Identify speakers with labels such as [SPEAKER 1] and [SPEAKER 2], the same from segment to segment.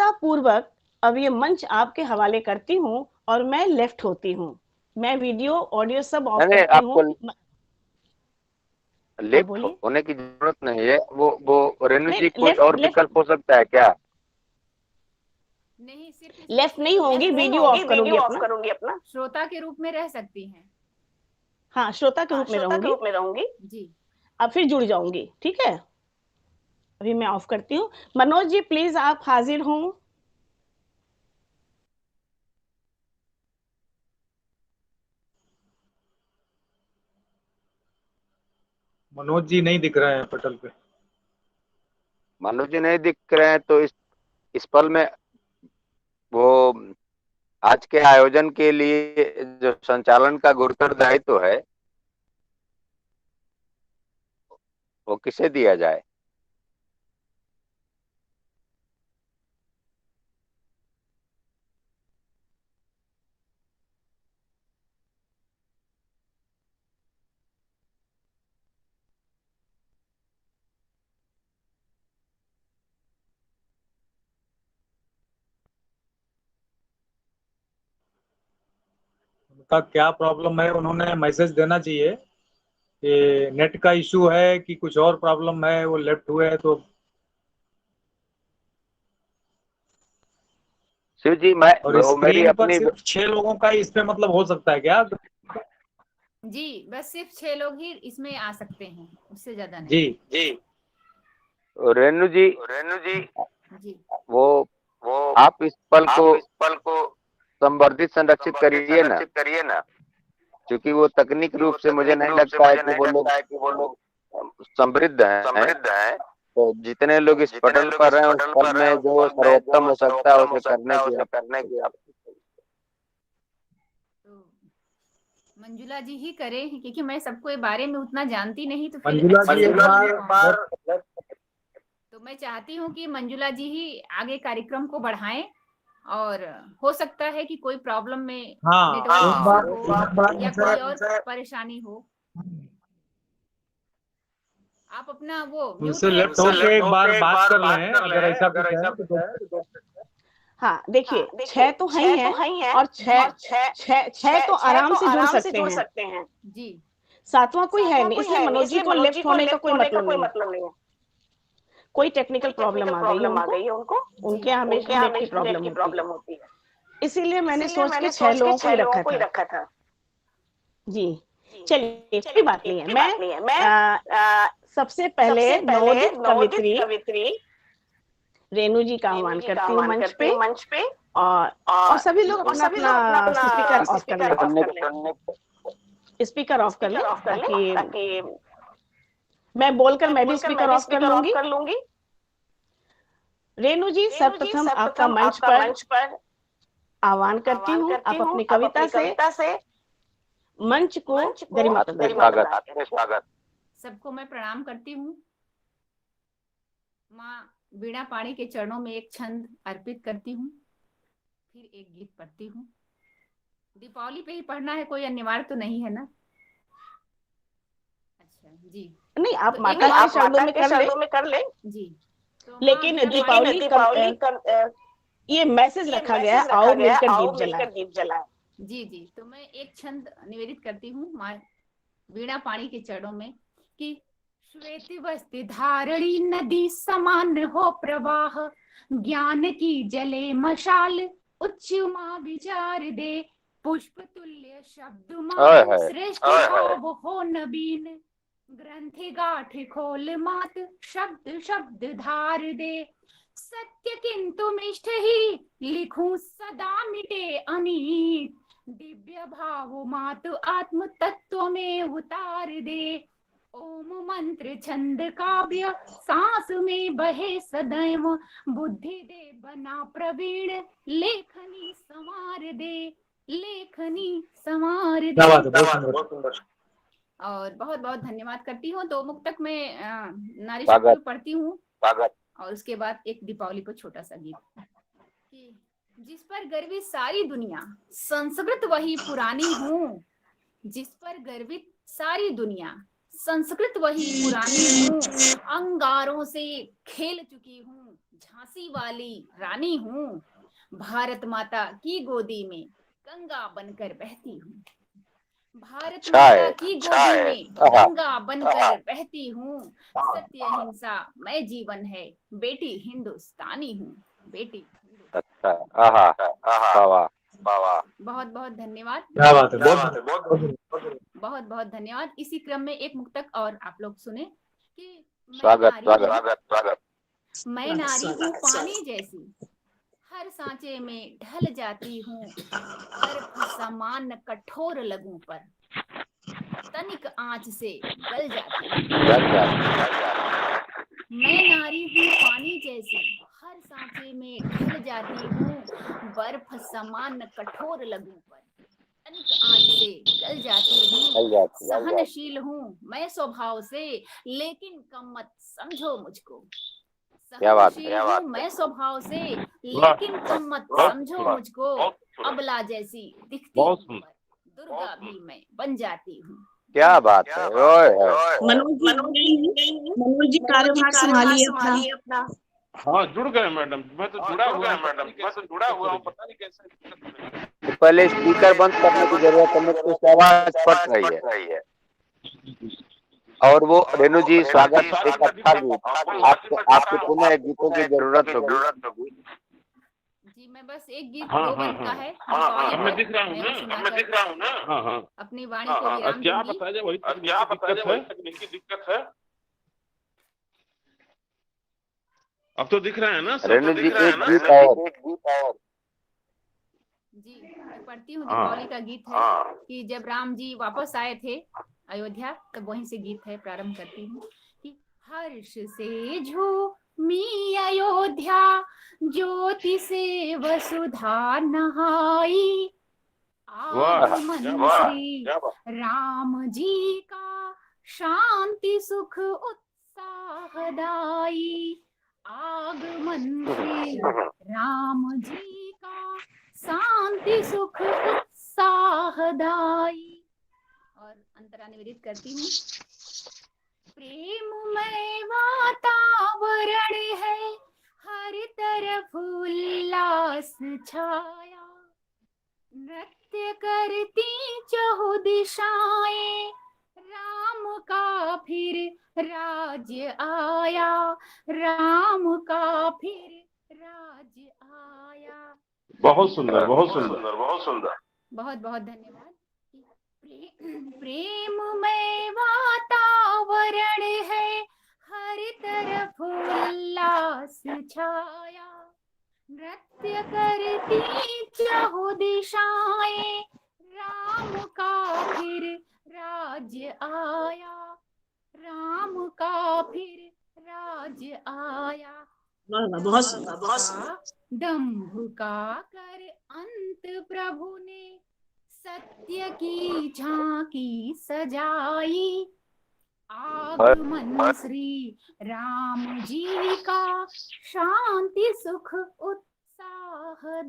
[SPEAKER 1] श्रद्धा पूर्वक अब ये मंच आपके हवाले करती हूँ और मैं लेफ्ट होती हूँ। मैं वीडियो ऑडियो सब ऑफ
[SPEAKER 2] नहीं,
[SPEAKER 1] करती
[SPEAKER 2] आपको
[SPEAKER 1] हूँ। हाँ
[SPEAKER 2] लेफ्ट
[SPEAKER 1] बोलिए।
[SPEAKER 2] होने की जरूरत नहीं है। वो रेणु
[SPEAKER 1] नहीं,
[SPEAKER 2] जी, कुछ
[SPEAKER 1] लेफ्ट
[SPEAKER 2] और
[SPEAKER 1] लेफ्ट
[SPEAKER 2] विकल्प हो सकता है क्या?
[SPEAKER 3] नहीं, सिर्फ इसमें
[SPEAKER 1] लेफ्ट नहीं होंगी, वीडियो ऑफ करूंगी अपना।
[SPEAKER 3] श्रोता के रूप में रह सकती हैं।
[SPEAKER 1] हाँ, श्रोता के रूप में रहूंगी।
[SPEAKER 3] जी।
[SPEAKER 1] अब फिर जुड़ जाऊंगी, ठीक है। अभी मैं ऑफ करती हूँ। मनोज जी प्लीज आप हाजिर हों।
[SPEAKER 4] मनोज जी नहीं दिख रहे हैं पटल पे।
[SPEAKER 2] मनोज जी नहीं दिख रहे हैं तो इस पल में वो आज के आयोजन के लिए जो संचालन का गुरुतर दायित्व है वो किसे दिया जाए?
[SPEAKER 4] उनका क्या प्रॉब्लम है, उन्होंने मैसेज देना चाहिए कि नेट का इशू है कि कुछ और प्रॉब्लम है, वो लेफ्ट हुए तो।
[SPEAKER 2] शिव जी,
[SPEAKER 4] और
[SPEAKER 2] वो मेरी
[SPEAKER 4] स्क्रीन पर
[SPEAKER 2] अपनी
[SPEAKER 4] सिर्फ 6 लोगों का इस पे मतलब हो सकता है क्या?
[SPEAKER 3] जी, बस सिर्फ 6 लोग ही इसमें आ सकते हैं, उससे ज्यादा नहीं।
[SPEAKER 4] जी
[SPEAKER 3] जी।
[SPEAKER 2] रेणु जी,
[SPEAKER 3] जी।
[SPEAKER 2] वो आप इस पल को संवर्धित संरक्षित करिए ना, क्योंकि वो तकनीक रूप से मुझे नहीं लगता है कि वो लोग समृद्ध हैं। तो जितने लोग इस पटल पर हैं उस पल में जो सर्वोत्तम हो सकता है उसे करने की आप
[SPEAKER 3] तो मंजुला जी ही करें, क्योंकि मैं सबको बारे में उतना जानती नहीं, तो फिर
[SPEAKER 4] मंजुला
[SPEAKER 3] अच्छे
[SPEAKER 4] जी
[SPEAKER 3] से
[SPEAKER 4] एक
[SPEAKER 3] बोल नहीं
[SPEAKER 4] बार
[SPEAKER 3] पाऊंगी। तो मैं चाहती हूँ कि मंजुला जी ही आगे कार्यक्रम को बढ़ाएं, और हो सकता है कि कोई प्रॉब्लम में
[SPEAKER 4] हाँ
[SPEAKER 3] नेटवर्क इशू
[SPEAKER 4] एक बार
[SPEAKER 3] हो या
[SPEAKER 4] उनसे
[SPEAKER 3] कोई और परेशानी हो। आप अपना वो म्यूट
[SPEAKER 4] उनसे
[SPEAKER 3] कर
[SPEAKER 4] लेफ्ट होके एक बार बात कर लें, अगर ऐसा कुछ है तो।
[SPEAKER 1] हाँ देखिए, 6 तो हैं ही हैं और छह तो आराम से जुड़ सकते हैं।
[SPEAKER 3] जी।
[SPEAKER 1] 7वां कोई है नहीं, इसलिए मनोज जी को लेफ्ट होने का कोई मतलब नहीं है। कोई टेक्निकल प्रॉब्लम आ गई है उनको, उनके यहाँ हमेशा नेट की प्रॉब्लम होती है। इसीलिए मैंने सोच के 6 लोगों को ही रखा था। जी, चलिए कोई बात नहीं है। सबसे पहले नवोदित कवित्री रेणु जी का आह्वान करती हूँ मंच पे। और सभी लोग अपना अपना स्पीकर ऑफ कर लें। स्पीकर ऑफ कर लें ताकि मैं बोलकर मैं भी स्पीकर ऑफ कर लूंगी। रेणु जी सर्वप्रथम आपका मंच पर आह्वान करती हूँ। आप अपनी कविता से मंच को गरिमा
[SPEAKER 2] स्वागत।
[SPEAKER 3] सबको मैं प्रणाम करती हूँ। माँ वीणा पाणी के चरणों में एक छंद अर्पित करती हूँ, फिर एक गीत पढ़ती हूँ। दीपावली पे ही पढ़ना है, कोई अनिवार्य तो नहीं है ना? अच्छा जी।
[SPEAKER 1] नहीं, आप
[SPEAKER 3] तो
[SPEAKER 1] माता के शब्दों में कर ले।
[SPEAKER 3] जी। तो
[SPEAKER 1] लेकिन दीपावली ये मैसेज रखा गया है, आओ मिलकर दीप जलाएं।
[SPEAKER 3] जी जी, तो मैं एक छंद निवेदित करती हूँ माँ वीणा पाणी के चरणों में कि श्वेत वस्त्र धारणी नदी समान हो प्रवाह, ज्ञान की जले मशाल उच्च माँ विचार दे, पुष्प तुल्य शब्द मात श्रेष्ठ भाव हो नवीन, ग्रंथ गाठ खोल मात शब्द शब्द धार दे, सत्य किंतु मिष्ठ ही लिखूं सदा मिटे अनीत, दिव्य भाव मात आत्म तत्व में उतार दे, ओम मंत्र छंद काव्य सांस में बहे सदैव, बुद्धि दे बना प्रवीण लेखनी संवार दे, लेखनी संवार दे।
[SPEAKER 4] बहुत सुंदर।
[SPEAKER 3] और बहुत बहुत धन्यवाद करती हूँ। 2 मुक्तक में नारी शक्ति में पढ़ती हूँ, और उसके बाद एक दीपावली पर छोटा सा गीत कि जिस पर गर्वित सारी दुनिया संस्कृत वही पुरानी हूँ, जिस पर गर्वित सारी दुनिया संस्कृत वही पुरानी हूँ, अंगारों से खेल चुकी हूँ, झांसी वाली रानी हूँ, भारत माता की गोदी में गंगा बनकर बहती हूँ। भारत माता की गोदी में गंगा बनकर बहती हूँ। सत्य अहिंसा मैं जीवन है, बेटी हिंदुस्तानी हूँ, बेटी।
[SPEAKER 2] अच्छा, आहा, वाह वाह।
[SPEAKER 3] बहुत बहुत धन्यवाद।
[SPEAKER 4] क्या बात है,
[SPEAKER 3] बहुत बहुत धन्यवाद। इसी क्रम में एक मुक्तक और आप लोग सुने कि
[SPEAKER 2] स्वागत स्वागत।
[SPEAKER 3] मैं नारी हूँ पानी जैसी, हर सांचे में ढल जाती हूँ, बर्फ समान कठोर लगूं पर तनिक आंच से गल जाती हूँ। मैं नारी हूँ पानी जैसी, हर सांचे में ढल जाती हूँ, बर्फ समान कठोर लगूं पर तनिक आंच से गल जाती हूँ। सहनशील हूँ मैं स्वभाव से, लेकिन कम मत समझो मुझको। सहनशील हूँ मैं स्वभाव से, लेकिन कम मत समझो मुझको। अबला जैसी दिखती हूँ पर दुर्गा भी मैं बन जाती हूँ।
[SPEAKER 2] क्या बात है। ओए
[SPEAKER 1] मनोज जी कार्यभार संभालिए अपना।
[SPEAKER 5] हाँ, जुड़ गए मैडम, मैं तो जुड़ा हुआ हूँ, पता नहीं कैसे।
[SPEAKER 2] तो पहले स्पीकर बंद करने की जरूरत है, मुझको आवाज पट रही है। और वो रेणु जी स्वागत एक अच्छा गीत, आपको पुनः गीतों की जरूरत होगी।
[SPEAKER 3] जी मैं बस एक गीत दो बंद का है,
[SPEAKER 5] मैं दिख रहा हूँ ना। हाँ,
[SPEAKER 3] अपनी वाणी को विराम
[SPEAKER 5] क्या
[SPEAKER 3] दूंगी।
[SPEAKER 5] बताया वही तकनीकी दिक्कत है। अब तो दिख रहा है ना,
[SPEAKER 2] रेणु जी एक गीत और।
[SPEAKER 3] जी मैं पढ़ती हूँ, दीपावली का गीत है कि जब राम जी वापस आए थे अयोध्या, तब वहीं से गीत है, प्रारंभ करती हूँ कि हर्ष से झूमी अयोध्या, ज्योति से वसुधा नहाई, आगमन श्री राम जी का शांति सुख उत्साहदाई, आगमन श्री राम जी का शांति सुख उत्साहदाई। और अंतरा निवेदित करती हूँ। प्रेममय वातावरण है, हर तरफ उल्लास छाया, नृत्य करती चहु दिशाएं, राम का फिर राज्य आया, राम का फिर राज्य आया।
[SPEAKER 5] बहुत सुंदर।
[SPEAKER 3] बहुत बहुत धन्यवाद। प्रेममय वातावरण है, हर तरफ उल्लास छाया, नृत्य करती चहु दिशाएं, राम का फिर राज्य आया, राम का फिर राज्य आया। दंभ का कर अंत प्रभु ने सत्य की झांकी सजाई, आगमन श्री राम जी का शांति सुख उत्साहदाई।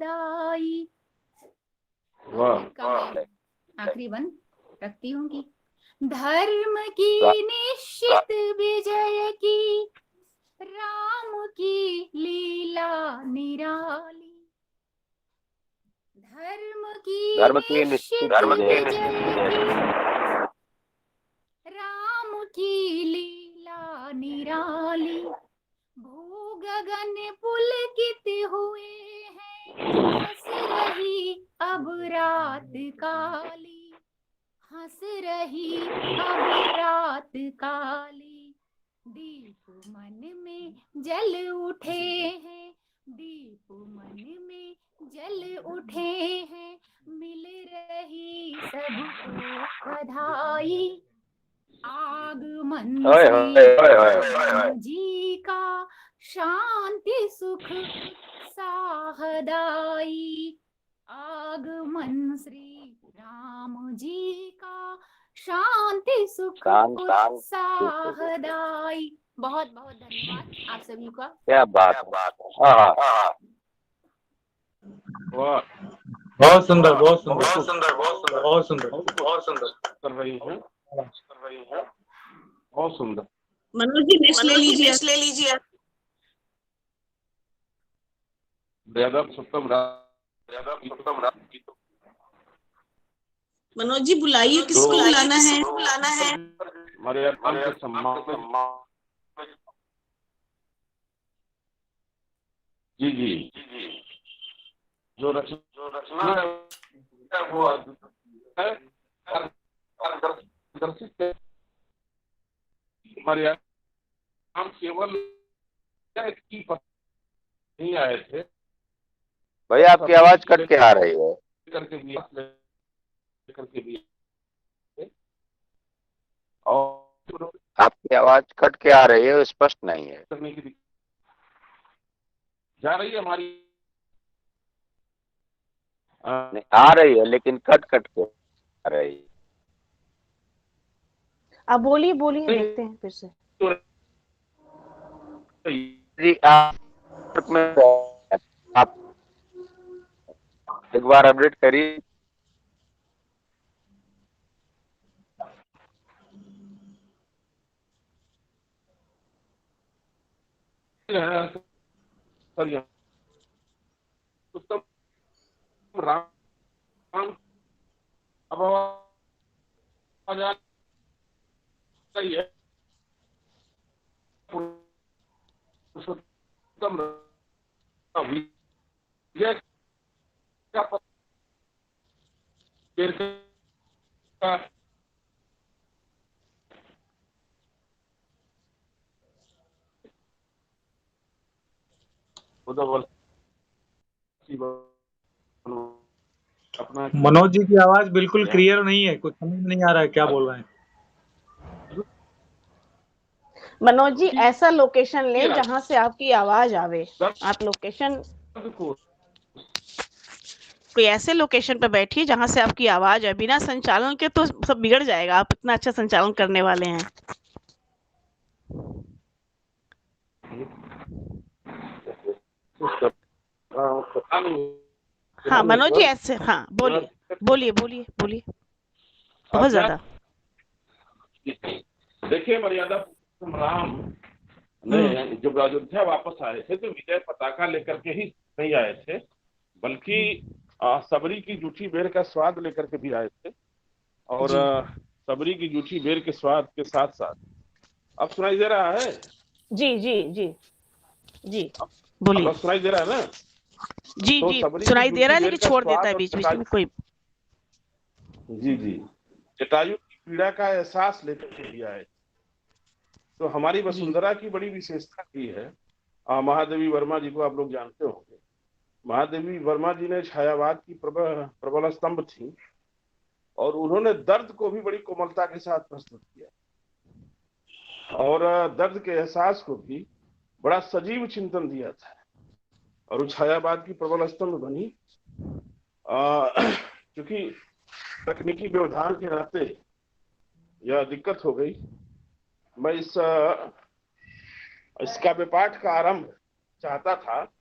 [SPEAKER 3] आखिरी बंद रखती हूँ कि धर्म की निश्चित विजय की, राम की लीला निराली, धर्म की निश्चित विजय की, राम की लीला निराली, भू गगन पुलकित हुए हैं, हंस रही अब रात काली, हंस रही अब रात काली, दीप मन में जल उठे हैं, दीप मन में जल उठे हैं, मिल रही सबको बधाई, आगमन श्री राम जी का शांति सुख उत्साहदाई, आगमन श्री राम जी का शांति सुख उत्साहदाई। बहुत बहुत धन्यवाद आप सभी का।
[SPEAKER 2] क्या बात।
[SPEAKER 4] बहुत सुंदर
[SPEAKER 5] कर रही है, बहुत सुंदर।
[SPEAKER 1] मनोज जी नेक्स्ट ले लीजिए।
[SPEAKER 5] यादव सप्तम
[SPEAKER 1] मनोज जी बुलाइए, किसको बुलाना है?
[SPEAKER 5] हमारे राम के सम्मान। जी जी जो रचना है वो है दर्शित है। हमारे हम केवल की नहीं आए थे।
[SPEAKER 2] भैया आपकी आवाज कट के आ रही है।
[SPEAKER 5] करके भी और
[SPEAKER 2] आपकी आवाज कट के आ रही है, स्पष्ट नहीं है।
[SPEAKER 5] करने की जा रही है हमारी
[SPEAKER 2] नहीं, आ रही है लेकिन कट कट के आ रही है।
[SPEAKER 1] आप बोलिए देखते हैं फिर से।
[SPEAKER 2] जी आप में आप एक बार अपडेट करिए।
[SPEAKER 5] उत्तम राम अब आवाज आ रही है। पुरुषोत्तम विजय का का अपना
[SPEAKER 4] मनोज जी की आवाज बिल्कुल क्लियर नहीं है, कुछ समझ नहीं आ रहा है क्या बोल रहे हैं।
[SPEAKER 1] मनोज जी ऐसा लोकेशन ले जहां से आपकी आवाज आवे। आप लोकेशन कोई ऐसे लोकेशन पे बैठिए जहां से आपकी आवाज है। बिना संचालन के तो सब बिगड़ जाएगा। आप इतना अच्छा संचालन करने वाले हैं। हाँ मनोज जी ऐसे, हाँ बोलिए बहुत ज्यादा।
[SPEAKER 5] देखिए मर्यादा राम ने जब अयोध्या वापस आए थे तो विजय पताका लेकर के ही नहीं आए थे, बल्कि सबरी की जूठी बेर का स्वाद लेकर के भी आए थे। और सबरी की जूठी बेर के स्वाद के साथ साथ, अब सुनाई दे रहा है?
[SPEAKER 1] जी बोलिए।
[SPEAKER 5] सुनाई दे रहा है ना?
[SPEAKER 1] जी
[SPEAKER 5] तो
[SPEAKER 1] सुनाई दे रहा है, लेकिन छोड़ देता है बीच में कोई।
[SPEAKER 5] जी जटायु की पीड़ा का एहसास लेकर के भी आए। तो हमारी वसुंधरा की बड़ी विशेषता भी है। महादेवी वर्मा जी को आप लोग जानते होंगे। महादेवी वर्मा जी ने छायावाद की प्रबल स्तंभ थी और उन्होंने दर्द को भी बड़ी कोमलता के साथ प्रस्तुत किया और दर्द के एहसास को भी बड़ा सजीव चिंतन दिया था और छायावाद की प्रबल स्तंभ बनी। क्योंकि तकनीकी व्यवधान के नाते यह दिक्कत हो गई। मैं इस काव्य पाठ का आरंभ चाहता था।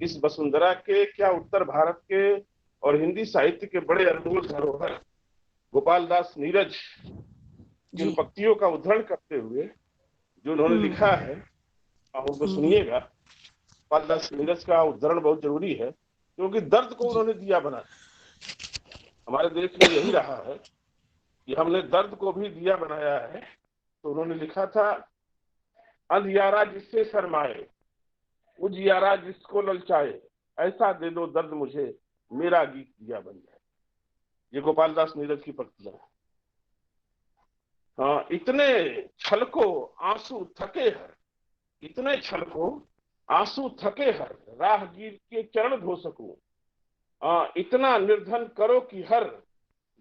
[SPEAKER 5] इस वसुंधरा के क्या उत्तर भारत के और हिंदी साहित्य के बड़े अनमोल धरोहर गोपाल दास नीरज की उन पंक्तियों का उद्धरण करते हुए जो उन्होंने लिखा है, उनको सुनिएगा। गोपाल दास नीरज का उद्धरण बहुत जरूरी है क्योंकि दर्द को उन्होंने दिया बना। हमारे देश में यही रहा है कि हमने दर्द को भी दिया बनाया है। तो उन्होंने लिखा था, अंधियारा जिससे शर्माए, उजियारा जिसको ललचाए, ऐसा दे दो दर्द मुझे, मेरा गीत दिया बन जाए। ये गोपाल दास नीरज की पंक्तियां हैं। हाँ, इतने छलको आंसू थके हर, इतने छलको आंसू थके हर, राहगीर के चरण धो सकूं। इतना निर्धन करो कि हर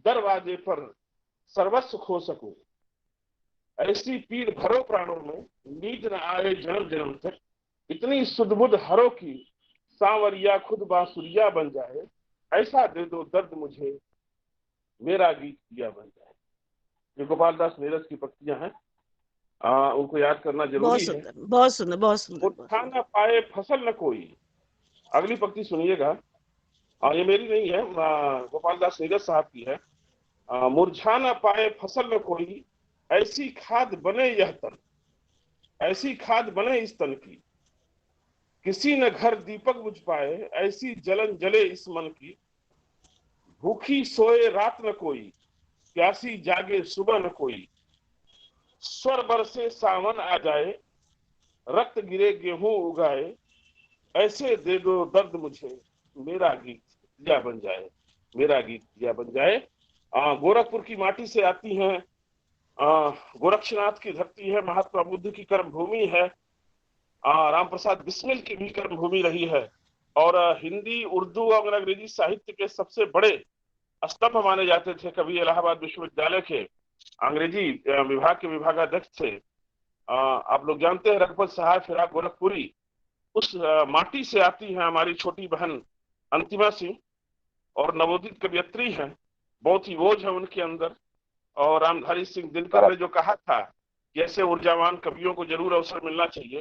[SPEAKER 5] दरवाजे पर सर्वस्व खो सकूं। ऐसी पीड़ भरो प्राणों में, नींद न आए जन्म जन्म तक। इतनी सुध-बुध हरो की सांवरिया खुद बांसुरिया बन जाए। ऐसा दे दो दर्द मुझे, मेरा गीत दिया बन जाए। ये गोपाल दास नीरज की पंक्तियां हैं। उनको याद करना जरूरी है।
[SPEAKER 1] बहुत सुंदर।
[SPEAKER 5] उठा न पाए फसल न कोई। अगली पंक्ति सुनिएगा। ये मेरी नहीं है, गोपाल दास नीरज साहब की है। मुरझा न पाए फसल न कोई, ऐसी खाद बने यह तन, ऐसी खाद बने इस तन की। किसी न घर दीपक बुझ पाए, ऐसी जलन जले इस मन की। भूखी सोए रात न कोई, प्यासी जागे सुबह न कोई। स्वर बरसे सावन आ जाए, रक्त गिरे गेहूं उगाए। ऐसे दे दो दर्द मुझे, मेरा गीत दिया बन जाए, मेरा गीत दिया बन जाए। गोरखपुर की माटी से आती हैं, गोरक्षनाथ की धरती है, महात्मा बुद्ध की कर्म भूमि है, राम प्रसाद बिस्मिल की भी कर्म भूमि रही है। और हिंदी, उर्दू और अंग्रेजी साहित्य के सबसे बड़े स्तंभ माने जाते थे कवि इलाहाबाद विश्वविद्यालय के अंग्रेजी विभाग के विभागाध्यक्ष थे। आप लोग जानते हैं रघुपत सहाय फिराक गोरखपुरी। उस माटी से आती है हमारी छोटी बहन अंतिमा सिंह, और नवोदित कवियत्री हैं, बहुत ही ओज है उनके अंदर। और रामधारी सिंह दिनकर ने जो कहा था कि ऐसे ऊर्जावान कवियों को जरूर अवसर मिलना चाहिए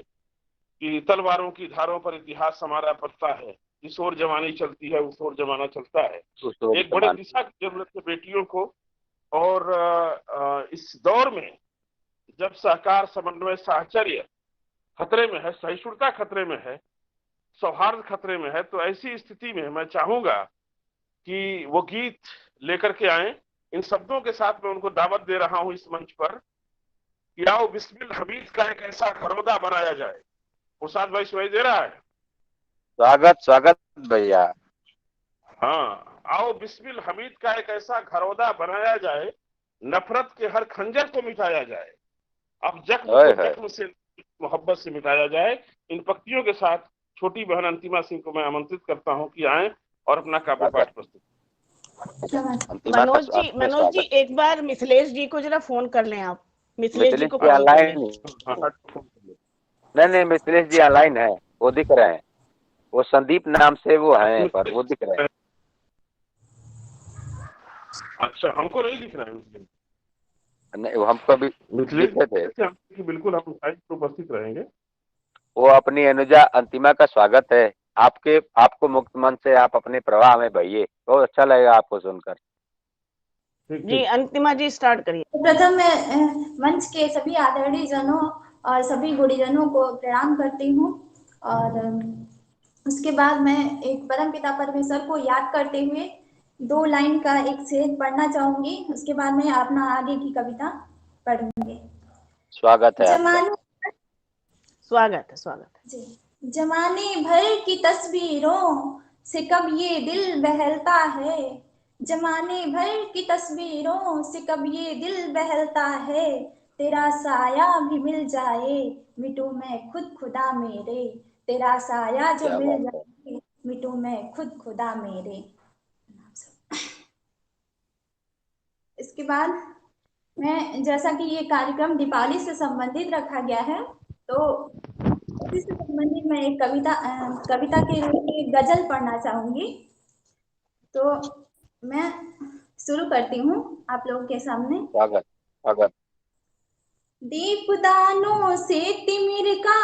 [SPEAKER 5] कि तलवारों की धारों पर इतिहास हमारा पड़ता है, जिस ओर जवानी चलती है उस ओर जमाना चलता है। एक बड़े दिशा की जरूरत है बेटियों को। और इस दौर में जब सहकार, समन्वय, साहचर्य खतरे में है, सहिष्णुता खतरे में है, सौहार्द खतरे में है, तो ऐसी स्थिति में मैं चाहूंगा कि वो गीत लेकर के आए। इन शब्दों के साथ मैं उनको दावत दे रहा हूं इस मंच पर कि आओ बिस्मिल हमीद का एक ऐसा घरौदा बनाया जाए। प्रसाद भाई सुनाई दे रहा है?
[SPEAKER 2] स्वागत स्वागत भैया।
[SPEAKER 5] हाँ, आओ बिस्मिल हमीद का एक ऐसा घरौदा बनाया जाए, नफरत के हर खंजर को मिटाया जाए, अब जख्म को जख्म से, मोहब्बत से मिटाया जाए। इन पंक्तियों के साथ छोटी बहन अंतिमा सिंह को मैं आमंत्रित करता हूं कि आए और अपना काव्य पाठ प्रस्तुत।
[SPEAKER 1] मनोज जी एक बार मिथिलेश जी को जरा फोन कर लें आप। मिथिलेश जी को
[SPEAKER 2] ऑनलाइन नहीं, मिथिलेश जी ऑनलाइन है, वो दिख रहे हैं, वो संदीप नाम से वो हैं, पर वो दिख रहे हैं।
[SPEAKER 5] अच्छा, हमको नहीं दिख रहा है?
[SPEAKER 2] नहीं, वो हमको भी दिखे थे
[SPEAKER 5] कि बिल्कुल हम उपस्थित रहेंगे।
[SPEAKER 2] वो अपनी अनुजा अंतिमा का स्वागत है। आपको मुक्त मन से आप अपने प्रवाह में बहिए, बहुत अच्छा लगेगा आपको सुनकर।
[SPEAKER 1] जी अंतिमा जी स्टार्ट करिए।
[SPEAKER 6] प्रथम मैं मंच के सभी आदरणीय जनों और सभी गुणीजनों को प्रणाम करती हूँ, और उसके बाद मैं एक परमपिता परमेश्वर को याद करते हुए 2 लाइन का एक शेर पढ़ना चाहूंगी। उसके बाद मैं अपना आगे की कविता पढ़ूंगी।
[SPEAKER 2] स्वागत है
[SPEAKER 1] स्वागत है
[SPEAKER 6] जी। जमाने भर की तस्वीरों से कब ये दिल बहलता है, जमाने भर की तस्वीरों से कब ये दिल बहलता है। तेरा साया भी मिल जाए मिटू मैं खुद खुदा मेरे, तेरा साया जो मिल जाए मिटू मैं खुद खुदा मेरे। इसके बाद मैं, जैसा कि ये कार्यक्रम दीपावली से संबंधित रखा गया है, तो इसी से संबंधित मैं एक कविता के रूप में गजल पढ़ना चाहूंगी। तो मैं शुरू करती हूँ आप लोगों के सामने।
[SPEAKER 2] स्वागत।
[SPEAKER 6] दीपदानों से तिमिर का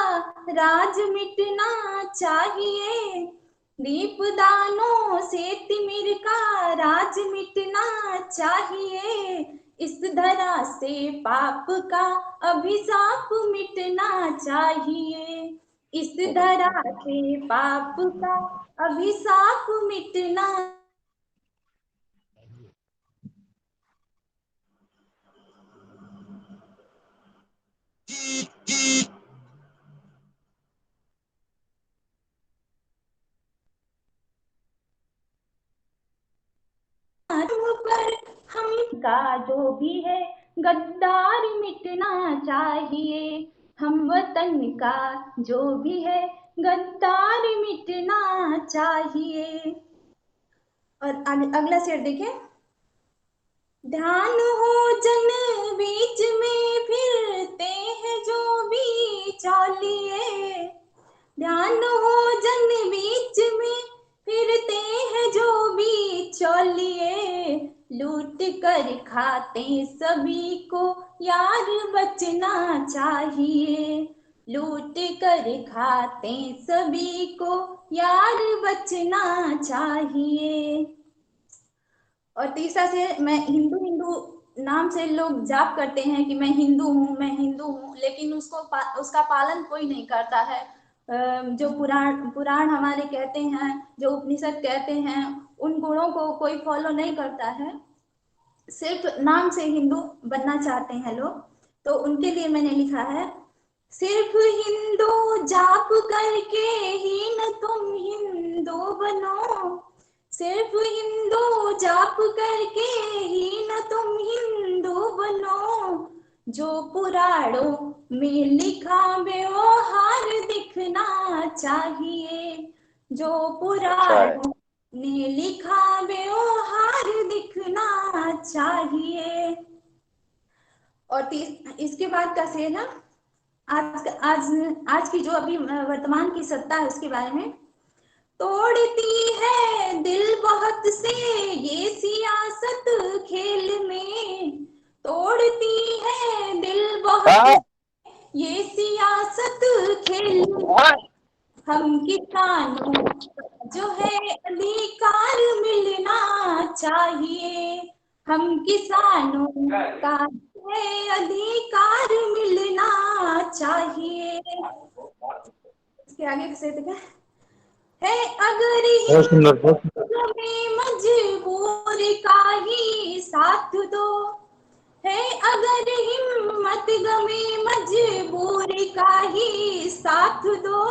[SPEAKER 6] राज मिटना चाहिए, दीपदानों से तिमिर का राज मिटना चाहिए। इस धरा से पाप का अभिशाप मिटना चाहिए, इस धरा से पाप का अभिशाप मिटना। पर हम का जो भी है गद्दार मिटना चाहिए, हम वतन का जो भी है गद्दार मिटना चाहिए। और अगला शेर देखें। ध्यान हो जन बीच में फिरते हैं जो भी चालिए, ध्यान हो जन बीच में फिरते हैं जो भी चौलिए। लूट कर खाते सभी को यार बचना चाहिए, लूट कर खाते सभी को यार बचना चाहिए। और तीसरा से, मैं हिंदू हिंदू नाम से लोग जाप करते हैं कि मैं हिंदू हूँ, मैं हिंदू हूँ, लेकिन उसका पालन कोई नहीं करता है। जो पुराण हमारे कहते हैं, जो उपनिषद कहते हैं, उन गुणों को कोई फॉलो नहीं करता है, सिर्फ नाम से हिंदू बनना चाहते हैं लोग। तो उनके लिए मैंने लिखा है, सिर्फ हिंदू जाप करके ही न तुम हिंदू बनो, सिर्फ हिंदू जाप करके ही न तुम हिंदू बनो, जो पुराणों में लिखा व्यवहार दिखना चाहिए, जो पुराणों ने लिखा व्यवहार दिखना चाहिए। और इसके बाद का शेर है, आज की जो अभी वर्तमान की सत्ता है उसके बारे में, तोड़ती है दिल बहुत से ये सियासत खेल में, तोड़ती है दिल बहुत ये सियासत खेल में, हम किसानों जो है अधिकार मिलना चाहिए, हम किसानों का है अधिकार मिलना चाहिए। इसके आगे से है, अगर
[SPEAKER 4] बहुत सुंदर, बहुत सुंदर।
[SPEAKER 6] हमें मजबूर का ही साथ दो, है अगर हिम्मत गमे मजबूर का ही साथ दो,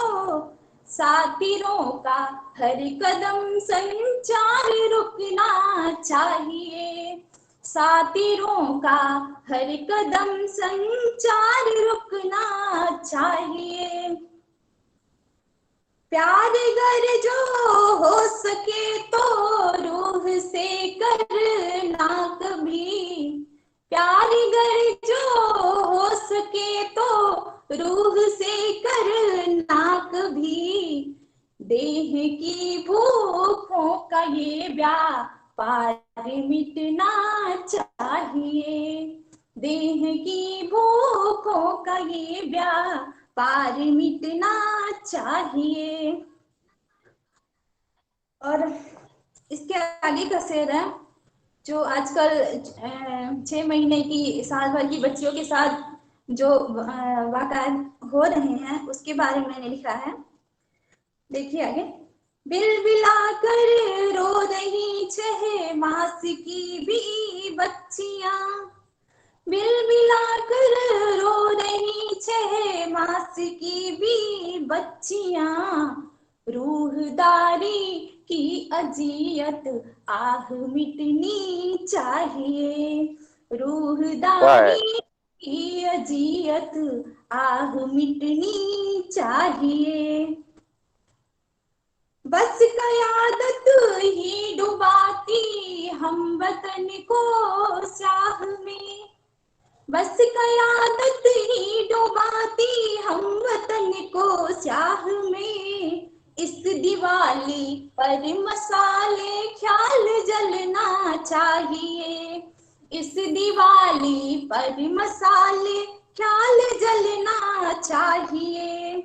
[SPEAKER 6] साथिरों का हर कदम संचार रुकना चाहिए, साथिरों का हर कदम संचार रुकना चाहिए। प्यार गर जो हो सके तो रूह से करना कभी, प्यार गर जो हो सके तो रूह से करना कभी, देह की भूखों का ये व्यापार मिटना चाहिए, देह की भूखों का ये व्यापार मिटना चाहिए। और इसके आगे का शेर है, जो आजकल 6 महीने की, साल भर की बच्चियों के साथ जो वाक़या हो रहे हैं उसके बारे में मैंने लिखा है। देखिए आगे, बिलबिला कर रो रही 6 मास की भी बच्चियां, बिलबिला कर रो रही 6 मास की भी बच्चियां, रूहदारी की अजियत आह मिटनी चाहिए, रूहदारी की अजियत आह मिटनी चाहिए। बस कयादत ही डुबाती हम वतन को स्याह में, बस कयादत ही डुबाती हम वतन को स्याह में, इस दिवाली पर मसाले ख्याल जलना चाहिए, इस दिवाली पर मसाले ख्याल जलना चाहिए।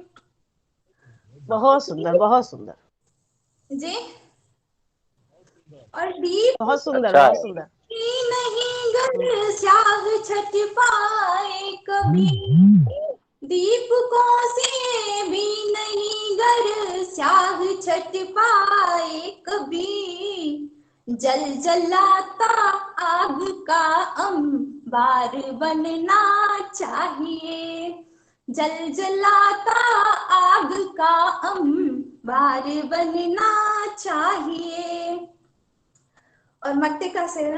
[SPEAKER 1] बहुत सुंदर, बहुत सुंदर
[SPEAKER 6] जी। और दीप
[SPEAKER 1] बहुत सुंदर,
[SPEAKER 2] अच्छा
[SPEAKER 1] बहुत
[SPEAKER 2] है।
[SPEAKER 1] सुंदर।
[SPEAKER 6] नहीं गर स्याह छट पाए कभी, दीपकों से भी नहीं गर स्याह छट पाए कभी, जल जलाता आग का अंबार बनना चाहिए, जल जलाता आग का अंबार बनना चाहिए। और मत्ते का शेर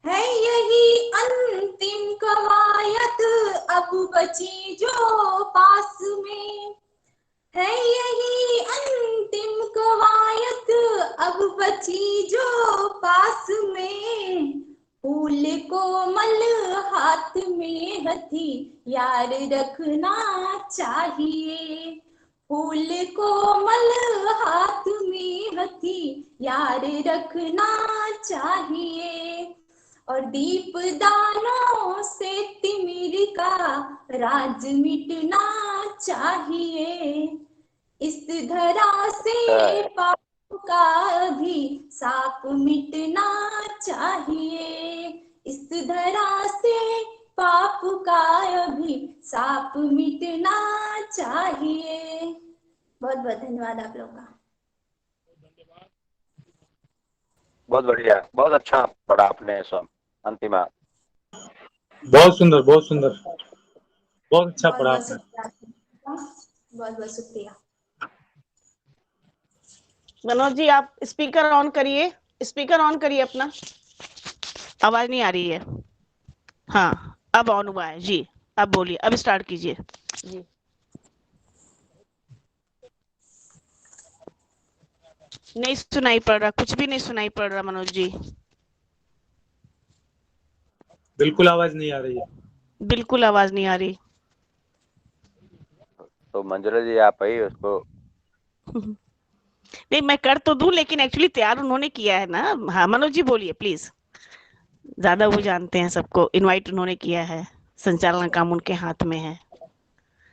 [SPEAKER 6] है, यही अंतिम कवायद अब बची जो पास में, है यही अंतिम कवायद अब बची जो पास में, फूल कोमल हाथ में हथियार रखना चाहिए, फूल कोमल हाथ में हथियार रखना चाहिए। और दीपदानों से तिमिर का राज मिटना चाहिए, इस धरा से पाप का भी साप मिटना चाहिए, इस धरा से पाप आपका अभिशाप मिटना चाहिए। बहुत बहुत धन्यवाद आप लोगों का।
[SPEAKER 2] बहुत बढ़िया, बहुत अच्छा पढ़ा आपने सब अंतिमा।
[SPEAKER 4] बहुत सुंदर, बहुत सुंदर, बहुत अच्छा
[SPEAKER 6] बहुत
[SPEAKER 4] पढ़ा
[SPEAKER 6] बहुत
[SPEAKER 4] आपने।
[SPEAKER 6] शुक्रिया, बहुत बहुत शुक्रिया।
[SPEAKER 1] मनोज जी आप स्पीकर ऑन करिए, स्पीकर ऑन करिए अपना, आवाज नहीं आ रही है। हाँ अब ऑन हुआ है जी, अब बोलिए, अब स्टार्ट कीजिए जी। नहीं सुनाई पड़ रहा, कुछ भी नहीं सुनाई पड़ रहा मनोज जी,
[SPEAKER 4] बिल्कुल आवाज नहीं आ रही है।
[SPEAKER 1] बिल्कुल आवाज नहीं आ रही।
[SPEAKER 2] तो मंजुला जी आप ही उसको।
[SPEAKER 1] नहीं मैं कर तो दूं, लेकिन एक्चुअली तैयार उन्होंने किया है ना। हाँ मनोज जी बोलिए प्लीज, ज्यादा वो जानते हैं सबको, इनवाइट उन्होंने किया है, संचालन का काम उनके हाथ में है।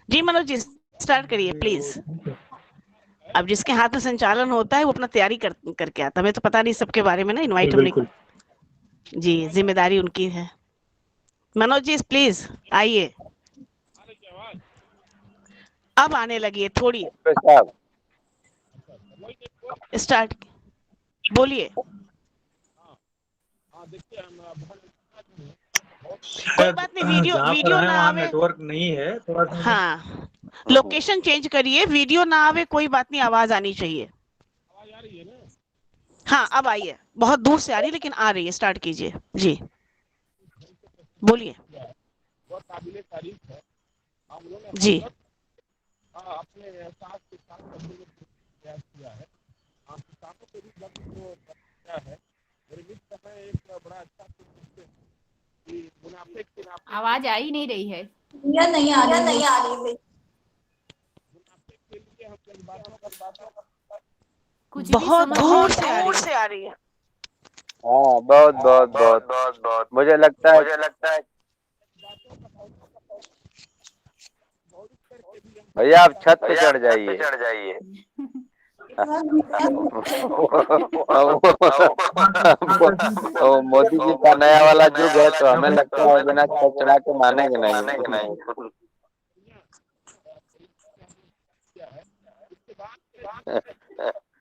[SPEAKER 1] जी मनोज जी स्टार्ट करिए प्लीज। अब जिसके हाथ में संचालन होता है वो अपना तैयारी करके आता है, हमें तो पता नहीं सबके बारे में ना, इनवाइट हमने,
[SPEAKER 4] बिल्कुल।
[SPEAKER 1] जी जिम्मेदारी उनकी है। मनोज जी प्लीज आइए, अब आने लगी है थोड़ी,
[SPEAKER 2] साहब
[SPEAKER 1] स्टार्ट बोलिए। कोई बात नहीं, वीडियो
[SPEAKER 4] जहाँ पर
[SPEAKER 1] वीडियो
[SPEAKER 4] है
[SPEAKER 1] ना
[SPEAKER 4] वहाँ
[SPEAKER 1] आवे,
[SPEAKER 4] नेटवर्क नहीं है, थोड़ा सा।
[SPEAKER 1] हाँ लोकेशन चेंज करिए, वीडियो ना आवे कोई बात नहीं, आवाज आनी चाहिए। हाँ अब आई है, बहुत दूर से आ रही है लेकिन आ रही है, स्टार्ट कीजिए जी, बोलिए जी।
[SPEAKER 3] आवाज आ ही नहीं रही है।
[SPEAKER 6] या नहीं आ रही है।
[SPEAKER 3] कुछ भी
[SPEAKER 1] बहुत
[SPEAKER 3] समझ
[SPEAKER 1] दूर
[SPEAKER 3] नहीं
[SPEAKER 1] से आ रही है।
[SPEAKER 2] हाँ बहुत बहुत बहुत मुझे लगता है भैया आप छत पे चढ़ जाइए। वो मोदी जी का नया वाला युग है तो हमें लगता है बिना छत चढ़ा के मानेंगे नहीं।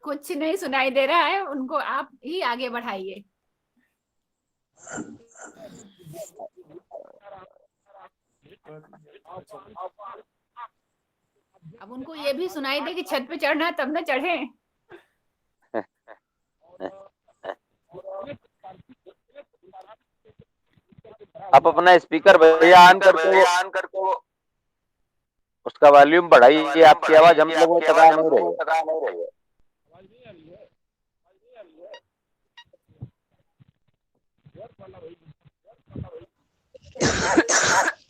[SPEAKER 3] कुछ नहीं सुनाई दे रहा है उनको, आप ही आगे बढ़ाइए। अब उनको ये भी सुनाई दे कि छत पे चढ़ना है तब ना चढ़े।
[SPEAKER 2] आप अपना स्पीकर भैया ऑन करके वो उसका वॉल्यूम बढ़ाइए, आपकी आवाज हम लोगों को टका नहीं रही है।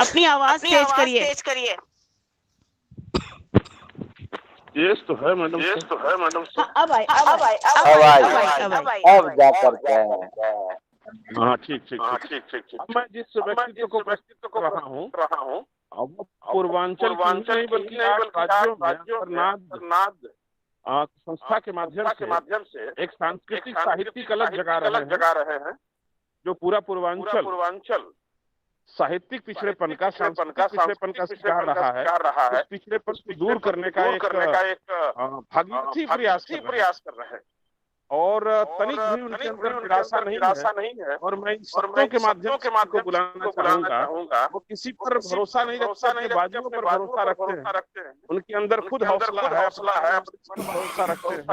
[SPEAKER 1] अपनी आवाज तेज करिए।
[SPEAKER 5] यस तो है मैडम,
[SPEAKER 1] हाँ, अब आई
[SPEAKER 2] अब जाकर के
[SPEAKER 5] हाँ ठीक। अब मैं जिस व्यक्तित्व को प्रस्तुत कर रहा हूँ अब वो पूर्वांचल की नहीं बल्कि 8 राज्यों में अंतर्नाद संस्था के माध्यम से एक सांस्कृतिक साहित्यिक अलग जगा रहे हैं, जो पूरा पूर्वांचल साहित्यिक पिछड़ेपन का शिकार रहा है। उस पिछड़ेपन को दूर करने का एक भागीरथी प्रयास कर रहे हैं और तनिक भी उनके अंदर निराशा नहीं है। और मैं इन शब्दों के माध्यम को बुलाना चाहूंगा, वो किसी पर भरोसा नहीं रखते, बाजुओं पर भरोसा रखते हैं, उनके अंदर खुद हौसला है, भरोसा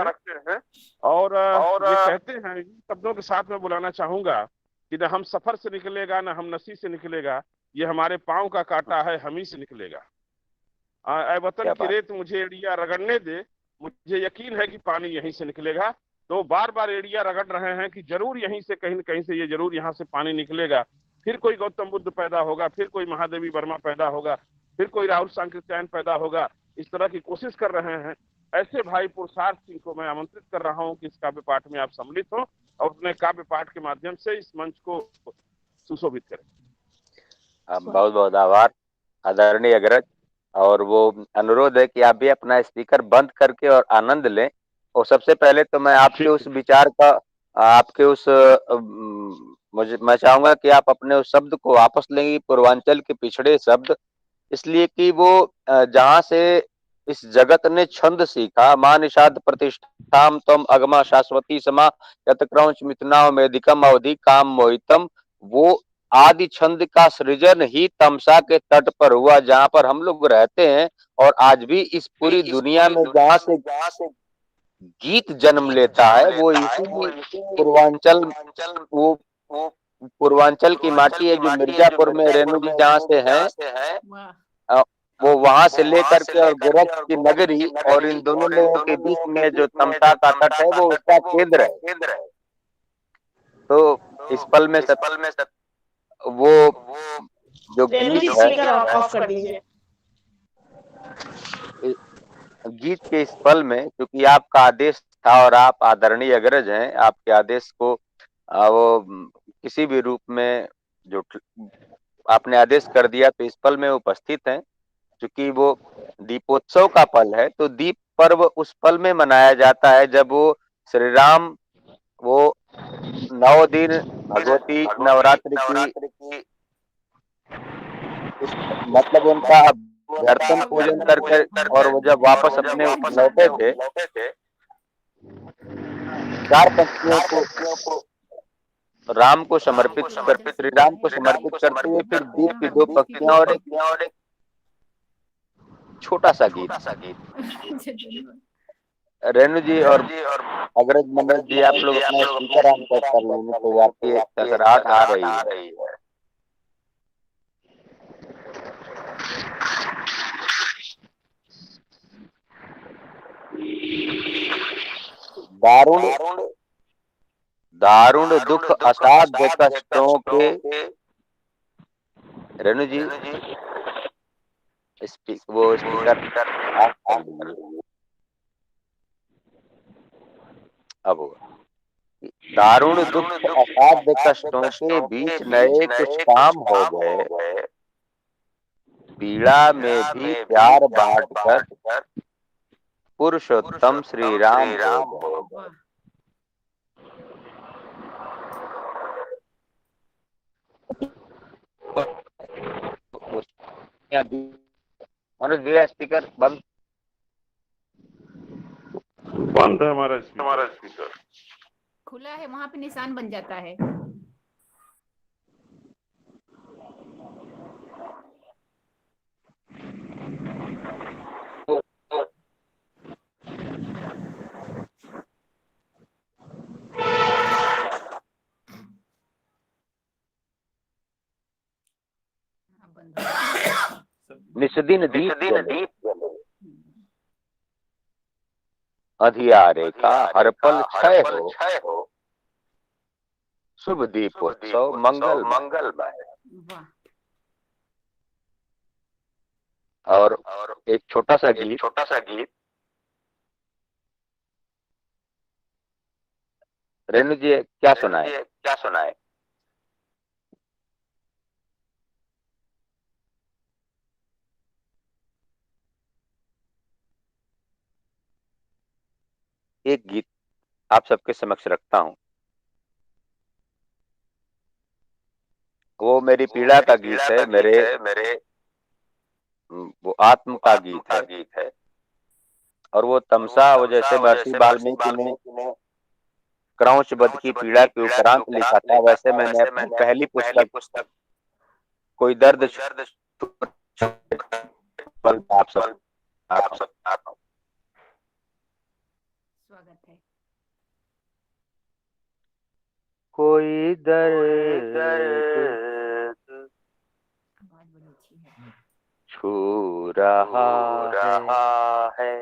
[SPEAKER 5] रखते हैं और ये कहते हैं, इन शब्दों के साथ मैं बुलाना चाहूंगा कि न हम सफर से निकलेगा न हम नसी से निकलेगा, ये हमारे पांव का काटा है, हम ही से निकलेगा। ऐ वतन की रेत मुझे एड़िया रगड़ने दे, मुझे यकीन है कि पानी यहीं से निकलेगा। तो बार बार एड़िया रगड़ रहे हैं कि जरूर यहीं से कहीं न कहीं से ये जरूर यहाँ से पानी निकलेगा, फिर कोई गौतम बुद्ध पैदा होगा, फिर कोई महादेवी वर्मा पैदा होगा, फिर कोई राहुल सांकृत्यायन पैदा होगा। इस तरह की कोशिश कर रहे हैं। ऐसे भाई पुरुषार्थ सिंह को मैं आमंत्रित कर रहा हूँ कि इस काव्य पाठ में आप सम्मिलित हो और अपने काव्य पाठ के माध्यम से इस मंच को सुशोभित करें।
[SPEAKER 2] बहुत बहुत आभार आदरणीय अग्रज, और वो अनुरोध है कि आप भी अपना स्पीकर बंद करके और आनंद लें। और सबसे पहले तो मैं आपके उस विचार का, आपके उस मैं चाहूंगा कि आप अपने उस शब्द को वापस लेंगे, पूर्वांचल के पिछड़े शब्द, इसलिए कि वो जहां से इस जगत ने छंद सीखा, मां निषाद प्रतिष्ठाम तम अगमा शाश्वती समा यतक्रौंच मिथुनाव मेदिकम अवधि काम मोहितम, वो आदि छंद का सृजन ही तमसा के तट पर हुआ, जहां पर हम लोग रहते हैं। और आज भी इस पूरी दुनिया में जहां से गीत जन्म लेता है वो इसी पूर्वांचल, वो पूर्वांचल की माटी है, जो मिर्जापुर में रेणु जी जहाँ से हैं,
[SPEAKER 3] वाह
[SPEAKER 2] अ, वो वहां से लेकर के और गोरख की नगरी और इन दोनों लोगों के बीच में जो तमसा का तट है वो उसका केंद्र है। तो इस पल में सब वो जो
[SPEAKER 1] रेणु जी
[SPEAKER 2] गीत है,
[SPEAKER 1] स्पीकर ऑफ कर दीजिए।
[SPEAKER 2] गीत के इस पल में, क्योंकि आपका आदेश था और आप आदरणीय अग्रज हैं, आपके आदेश को वो किसी भी रूप में जो आपने आदेश कर दिया, तो इस पल में उपस्थित हैं। क्योंकि वो दीपोत्सव का पल है, तो दीप पर्व उस पल में मनाया जाता है जब वो श्री राम, वो 9 दिन भगवती नवरात्रि की इस मतलब उनका अभ्यर्थन पूजन करके और वो जब वापस अपने लौटे थे, 4 पंक्तियों को राम को समर्पित कर, श्री राम को समर्पित करते हुए फिर दीप की 2 पंक्तियां और एक छोटा सा गीत। रेणु जी और अग्रज मनोज जी, आप लोग अपना स्पीकर ऑन कर लेंगे तो आपकी टकराहट आ रही है। दारुण दारुण दुख असाध्य कष्टों के, रेणु जी वो स्पीकर ऑफ कर लीजिए। अब होगा। दारुण दुख असाध्य कष्टों के बीच नए कुछ काम हो गए, पीड़ा में भी प्यार बांटकर पुरुषोत्तम श्री राम हो गए। मनोज भैया स्पीकर बंद
[SPEAKER 5] है हमारा स्पीकर।
[SPEAKER 3] खुला है, वहां पे निशान बन जाता है। बंद हो
[SPEAKER 2] निस्दिन दीप जले, अधियारे का हर पल क्षय हो, शुभ दीपोत्सव मंगलमय।
[SPEAKER 3] वाह
[SPEAKER 2] और एक छोटा सा गीत रेणु जी क्या सुनाए? एक गीत आप सबके समक्ष रखता हूँ, वो मेरी पीड़ा का गीत है, मेरे वो आत्म का गीत है। और वो तमसा, वो जैसे महर्षि वाल्मीकि ने क्रौंच वध की पीड़ा के उपरांत लिखा था, वैसे मैंने अपनी पहली पुस्तक कोई दर्द आप सब
[SPEAKER 3] स्वागत है।
[SPEAKER 2] कोई दर्द
[SPEAKER 3] आवाज बड़ी अच्छी है।
[SPEAKER 2] छू रहा है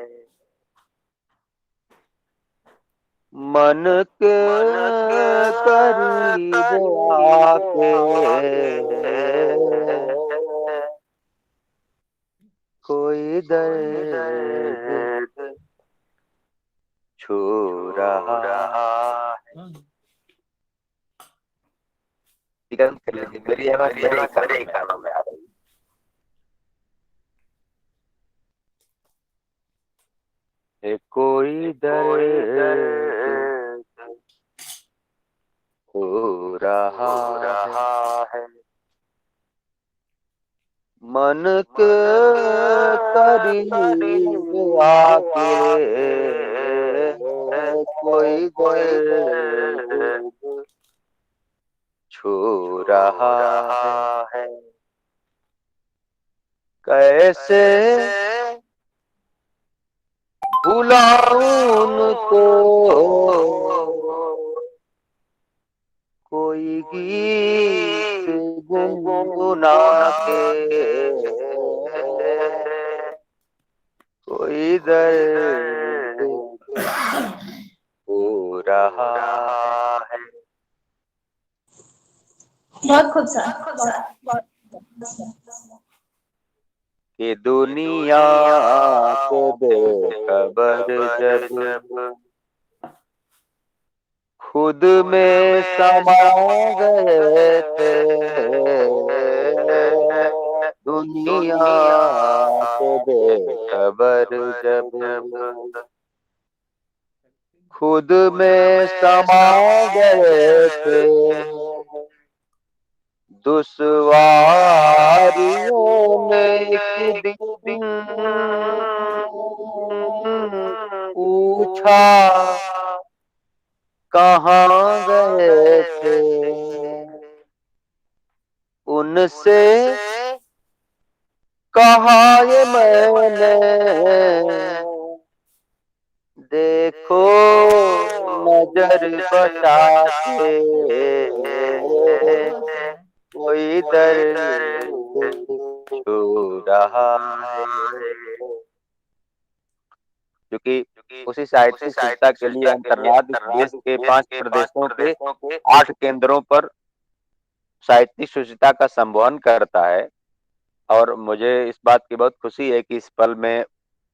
[SPEAKER 2] मन के करीब आके, कोई दर्द छू रहा है। मेरी आवाज मेरे कानों में आ रही है। कोई दर्द हो रहा है। मन के करीब आके कोई दर्द छू रहा है। कैसे भुलाऊं उनको, कोई गीत गुनगुना के कोई दर्द हो रहा है।
[SPEAKER 6] बहुत खूबसूरत।
[SPEAKER 2] कि दुनिया से बेखबर जब खुद में समा गए थे, दुनिया से बेखबर जब खुद में समा गए थे, दुश्वारियों ने एक दिन पूछा कहाँ गए थे। उनसे कहा ये मैंने, देखो नजर बचा के कोई दर्द छू रहा है। क्योंकि उसी साहित्यिक शुद्धता के लिए अंतर्राज्य इस देश के 5 प्रदेशों के 8 केंद्रों पर साहित्यिक शुचिता का संबोधन करता है। और मुझे इस बात की बहुत खुशी है कि इस पल में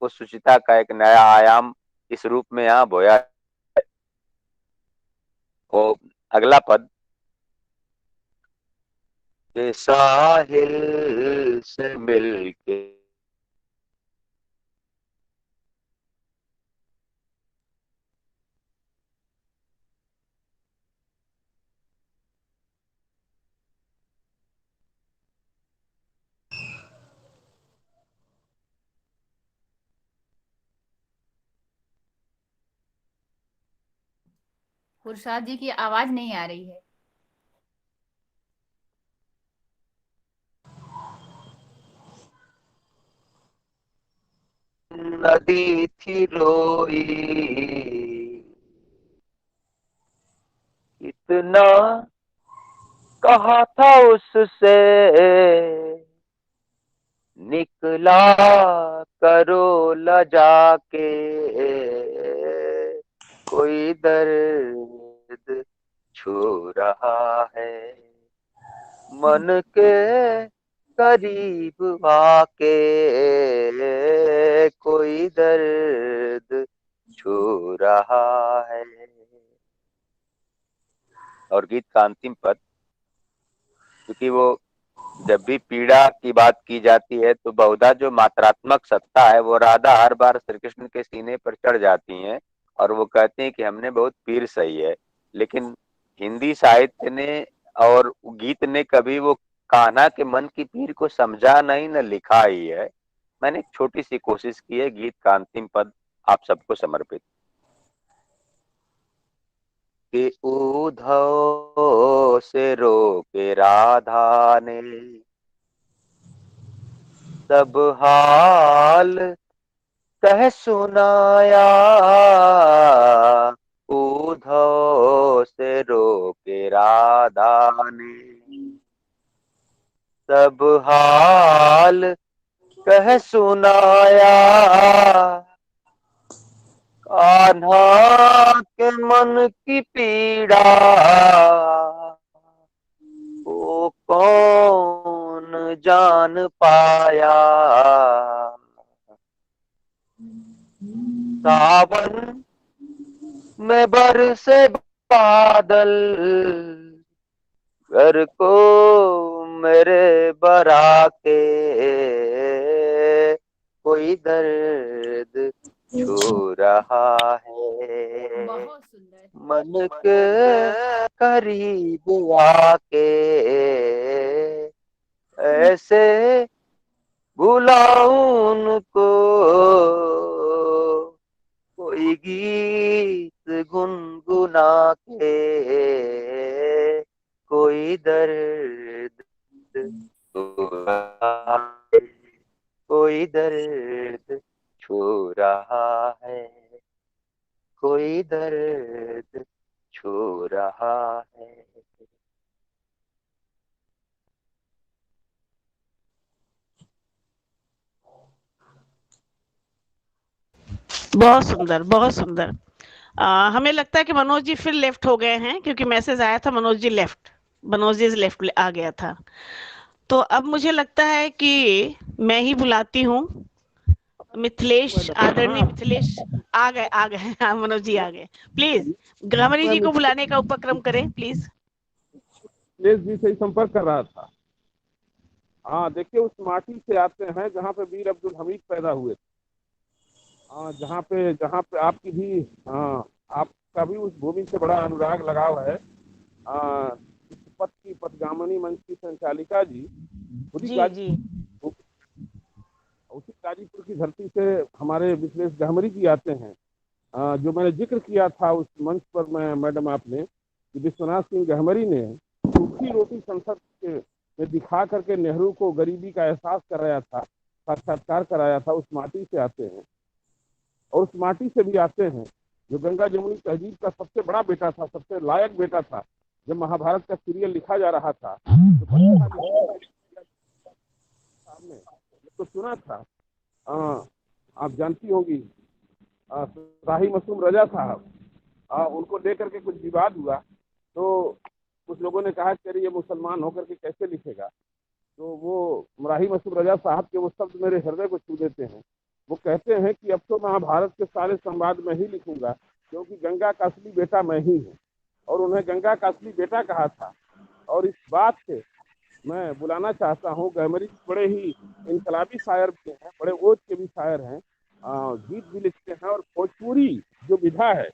[SPEAKER 2] उस शुचिता का एक नया आयाम इस रूप में यहाँ बोया है। वो अगला पद, के साहिल से मिलके
[SPEAKER 3] खुरशाद जी की आवाज नहीं आ रही है।
[SPEAKER 2] नदी थी रोई, इतना कहा था उससे, निकला करो लजा के कोई दर्द छू रहा है। मन के करीब आके कोई दर्द छू रहा है। और गीत का अंतिम पद, क्योंकि वो जब भी पीड़ा की बात की जाती है तो बहुधा जो मात्रात्मक सत्ता है वो राधा हर बार श्री कृष्ण के सीने पर चढ़ जाती हैं और वो कहते हैं कि हमने बहुत पीर सही है। लेकिन हिंदी साहित्य ने और गीत ने कभी वो कान्हा के मन की पीर को समझा नहीं, न लिखा ही है। मैंने एक छोटी सी कोशिश की है, गीत का अंतिम पद आप सबको समर्पित। कि उद्धव से रोके राधा ने सब हाल कह सुनाया, उद्धव से रोके राधा ने सब हाल कह सुनाया, कान्हा के मन की पीड़ा वो कौन जान पाया। सावन में बरसे बादल घर को मेरे बरा के कोई दर्द छू रहा है।
[SPEAKER 3] बहुत सुंदर।
[SPEAKER 2] मन के करीब आके ऐसे बुलाऊं उनको, कोई गीत गुनगुना के, कोई दर्द कोई दर्द छू रहा है, कोई दर्द छू रहा है।
[SPEAKER 1] बहुत सुंदर, बहुत सुंदर। हमें लगता है कि मनोज जी फिर लेफ्ट हो गए हैं, क्योंकि मैसेज आया था मनोज जी लेफ्ट, मनोज जी लेफ्ट आ गया था। तो अब मुझे लगता है कि मैं ही बुलाती हूँ मिथिलेश, आदरणीय मिथिलेश। आ गए हाँ, मनोज जी आ गए। प्लीज ग्रामरी
[SPEAKER 5] मैं
[SPEAKER 1] जी को बुलाने का उपक्रम करें प्लीज।
[SPEAKER 5] मिथिलेश जी से ही संपर्क कर रहा था। हाँ देखिए, उस माटी से आते हैं जहाँ पे वीर अब्दुल हमीद पैदा हुए थे। हाँ, जहाँ पे आपकी भी, हाँ, आपका भी उस भूमि से बड़ा अनुराग लगाव है। इस पथ की पथगामिनी मंच की संचालिका जी खुद ही
[SPEAKER 1] जी जी।
[SPEAKER 5] उसी गाजीपुर की धरती से हमारे मिथिलेश गहमरी जी आते हैं। जो मैंने जिक्र किया था उस मंच पर, मैं मैडम आपने, कि विश्वनाथ सिंह गहमरी ने सूखी रोटी संसद के में दिखा करके नेहरू को गरीबी का एहसास कराया था, साक्षात्कार कराया था, उस माटी से आते हैं। और उस माटी से भी आते हैं जो गंगा जमुनी तहजीब का सबसे बड़ा बेटा था, सबसे लायक बेटा था। जब महाभारत का सीरियल लिखा जा रहा था तो सामने तो सुना था। आप जानती होंगी, शाही मसूम रजा साहब, उनको लेकर के कुछ विवाद हुआ। तो कुछ लोगों ने कहा कि अरे ये मुसलमान होकर के कैसे लिखेगा। तो वो राही मसूम रजा साहब के वो शब्द मेरे हृदय को छू देते हैं। वो कहते हैं कि अब तो महाभारत के सारे संवाद मैं ही लिखूंगा, क्योंकि गंगा का असली बेटा मैं ही हूँ। और उन्हें गंगा का असली बेटा कहा था। और इस बात से मैं बुलाना चाहता हूँ, गहमरी बड़े ही इनकलाबी शायर भी हैं, बड़े ओज के भी शायर हैं, गीत भी लिखते हैं। और भोजपुरी जो विधा है,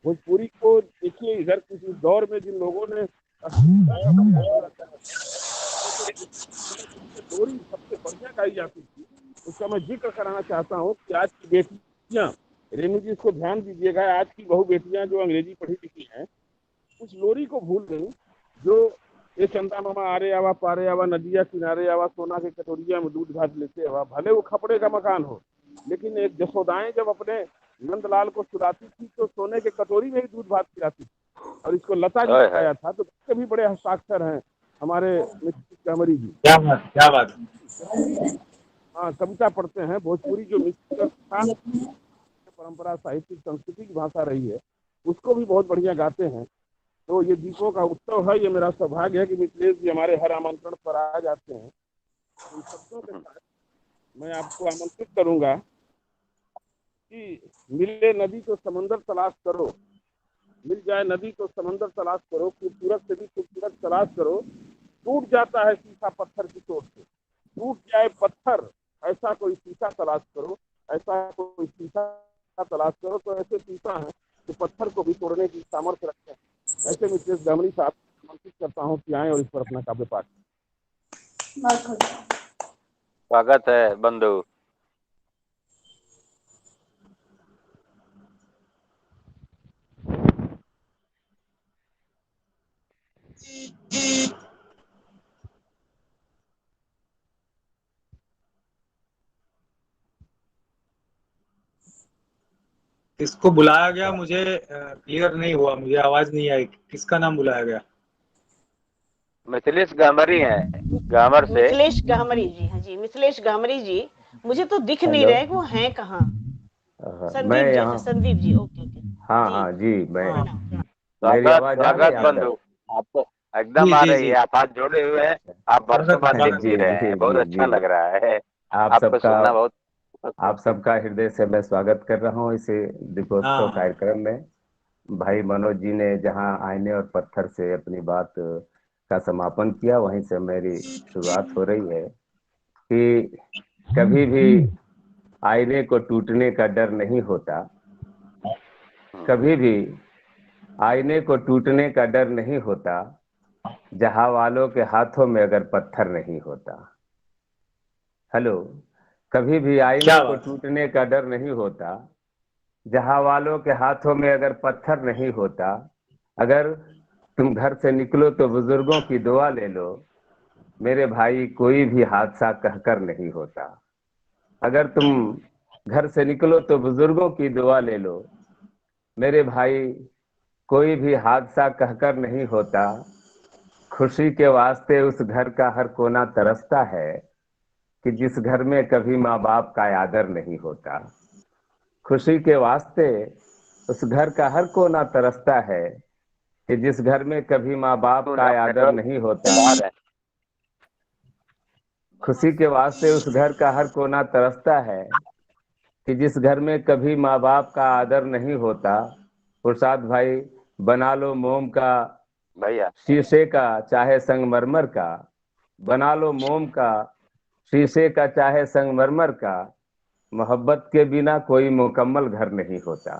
[SPEAKER 5] भोजपुरी को देखिए, इधर किसी दौर में जिन लोगों ने लोरी सबसे बढ़िया गाई जाती थी, उसका मैं जिक्र कराना चाहता हूँ कि आज की बेटियां, रेणु जी इसको ध्यान दीजिएगा, आज की बहु बेटियां जो अंग्रेजी पढ़ी लिखी हैं, उस लोरी को भूल गई जो ये चंदा मामा आरे आवा पारे आवा नदिया किनारे आवा सोना के कटोरिया में दूध भात लेते आवा। भले वो खपड़े का मकान हो, लेकिन एक जसोदाएं जब अपने नंदलाल को सुलाती थी तो सोने के कटोरी में ही दूध भात खिलाती थी। और इसको लता जी ने गाया था। तो इसके भी बड़े हस्ताक्षर हैं हमारे मिस्टर कमरी जी।
[SPEAKER 4] क्या बात, क्या बात।
[SPEAKER 5] हाँ, कविता पढ़ते हैं। भोजपुरी जो मिस्टर परंपरा, साहित्यिक, संस्कृति की भाषा रही है, उसको भी बहुत बढ़िया गाते हैं। तो ये दीपों का उत्सव है। ये मेरा सौभाग्य है कि मिथिलेश जी हमारे हर आमंत्रण पर आ जाते हैं। इन शब्दों के साथ मैं आपको आमंत्रित करूंगा कि मिले नदी तो समंदर तलाश करो, मिल जाए नदी तो समंदर तलाश करो, खूबसूरत से भी खूबसूरत तलाश करो। टूट जाता है शीशा पत्थर की चोट से, टूट जाए पत्थर, ऐसा कोई शीशा तलाश करो, ऐसा कोई शीशा तलाश करो। तो ऐसे शीशा है जो पत्थर को भी तोड़ने की सामर्थ्य रखते हैं। ऐसे मिसेस गमरी साहब आमंत्रित करता हूँ कि आए और इस पर अपना काव्य पाठ।
[SPEAKER 2] स्वागत है बंधु।
[SPEAKER 4] किसको बुलाया गया मुझे क्लियर नहीं हुआ, मुझे आवाज नहीं आई। किसका नाम बुलाया गया?
[SPEAKER 2] मिथिलेश गहमरी हैं, गामर से।
[SPEAKER 1] मिथिलेश गहमरी जी, हाँ जी, मिथिलेश गहमरी जी। मुझे तो दिख नहीं
[SPEAKER 7] हेलो।
[SPEAKER 1] रहे कि वो हैं कहाँ।
[SPEAKER 7] मैं
[SPEAKER 1] संदीप जी, अच्छा
[SPEAKER 7] यहाँ।
[SPEAKER 1] Sandeep ji, okay okay.
[SPEAKER 7] हाँ
[SPEAKER 1] जी
[SPEAKER 7] हाँ जी, मैं।
[SPEAKER 1] प्रणाम प्रणाम।
[SPEAKER 7] मेरी
[SPEAKER 2] स्वागत
[SPEAKER 7] आवाज आ रही
[SPEAKER 2] स्वागत
[SPEAKER 7] है आप
[SPEAKER 2] बंधु।
[SPEAKER 7] तक?
[SPEAKER 2] आपको
[SPEAKER 4] जी
[SPEAKER 2] एकदम आ
[SPEAKER 4] जी
[SPEAKER 2] रही
[SPEAKER 4] जी।
[SPEAKER 2] है। आप हाथ जोड़े हुए हैं, आप बरसों
[SPEAKER 4] स्वागत है,
[SPEAKER 2] बाद दिख
[SPEAKER 4] स्वागत
[SPEAKER 2] भी
[SPEAKER 7] जी
[SPEAKER 2] रहे
[SPEAKER 7] जी
[SPEAKER 2] हैं, बहुत
[SPEAKER 7] जी
[SPEAKER 2] अच्छा
[SPEAKER 7] जी।
[SPEAKER 2] लग रहा है।
[SPEAKER 7] आप
[SPEAKER 2] आपको
[SPEAKER 7] सबका
[SPEAKER 2] सुनना बहुत
[SPEAKER 7] आप सबका हृदय से मैं स्वागत कर रहा हूँ इस
[SPEAKER 4] है।
[SPEAKER 7] दीपोत्सव
[SPEAKER 4] हाँ
[SPEAKER 7] कार्यक्रम में। भाई मनोज जी ने जहाँ आईने और पत्थर से अपनी बात का समापन किया, वहीं से मेरी शुरुआत हो रही है कि कभी भी आईने को टूटने का डर नहीं होता, कभी भी आईने को टूटने का डर नहीं होता, जहां वालों के हाथों में अगर पत्थर नहीं होता। हेलो, कभी भी आईने
[SPEAKER 4] क्या
[SPEAKER 7] को
[SPEAKER 4] बात।
[SPEAKER 7] टूटने का डर नहीं होता, जहां वालों के हाथों में अगर पत्थर नहीं होता। अगर तुम घर से निकलो तो बुजुर्गों की दुआ ले लो, मेरे भाई कोई भी हादसा कहकर नहीं होता। अगर तुम घर से निकलो तो बुजुर्गों की दुआ ले लो, मेरे भाई कोई भी हादसा कहकर नहीं होता। खुशी के वास्ते उस घर का हर कोना तरसता है कि जिस घर में कभी माँ बाप का आदर नहीं होता। खुशी के वास्ते उस घर का हर कोना तरसता है कि जिस घर में कभी माँ बाप का आदर नहीं होता। खुशी के वास्ते उस घर का हर कोना तरसता है कि जिस घर में कभी माँ बाप का आदर नहीं होता। प्रसाद भाई, बना लो मोम का
[SPEAKER 2] भैया
[SPEAKER 7] शीशे का चाहे संगमरमर का, बना लो मोम का शीशे का चाहे संगमरमर का, मोहब्बत के बिना कोई मुकम्मल घर नहीं होता।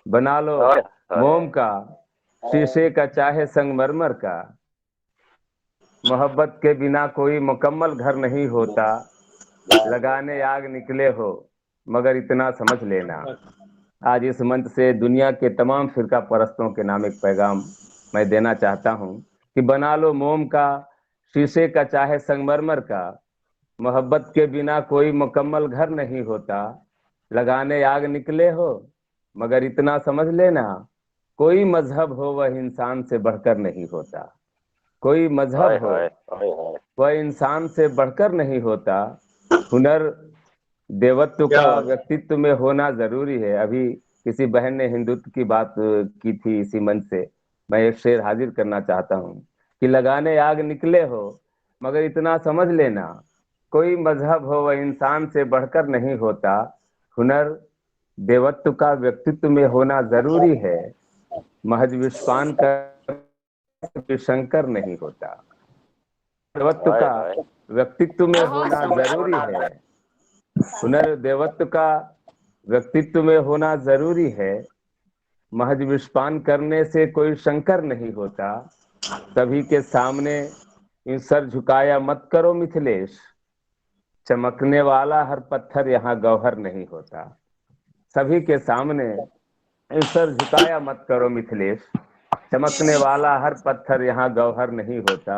[SPEAKER 7] बना लो मोम का शीशे का चाहे संगमरमर का, मोहब्बत के बिना कोई मुकम्मल घर नहीं होता। लगाने आग निकले हो मगर इतना समझ लेना। आज इस मंच से दुनिया के तमाम फिरका परस्तों के नाम एक पैगाम मैं देना चाहता हूं कि बना लो मोम का शीशे का चाहे संगमरमर का, मोहब्बत के बिना कोई मुकम्मल घर नहीं होता। लगाने आग निकले हो मगर इतना समझ लेना, कोई मजहब हो वह इंसान से बढ़कर नहीं होता। कोई मजहब हो वह इंसान से बढ़कर नहीं होता। हुनर देवत्व
[SPEAKER 4] क्या
[SPEAKER 7] का
[SPEAKER 4] बात।
[SPEAKER 7] व्यक्तित्व में होना जरूरी है। अभी किसी बहन ने हिंदुत्व की बात की थी इसी मंच से, मैं एक शेर हाजिर करना चाहता हूँ कि लगाने आग निकले हो मगर इतना समझ लेना, कोई मजहब हो वह इंसान से बढ़कर नहीं होता। हुनर देवत्व का व्यक्तित्व में होना जरूरी है, महज विश्वान कर शंकर नहीं होता। देवत्व का व्यक्तित्व में
[SPEAKER 3] बहुत
[SPEAKER 7] होना
[SPEAKER 3] सुंदर।
[SPEAKER 7] जरूरी है, हुनर देवत्व का व्यक्तित्व में होना जरूरी है, महज विश्वान करने से कोई शंकर नहीं होता। सभी के सामने इन सर झुकाया मत करो मिथिलेश, चमकने वाला हर पत्थर यहाँ गौहर नहीं होता। सभी के सामने इन सर झुकाया मत करो मिथिलेश, चमकने वाला हर पत्थर यहाँ गौहर नहीं होता।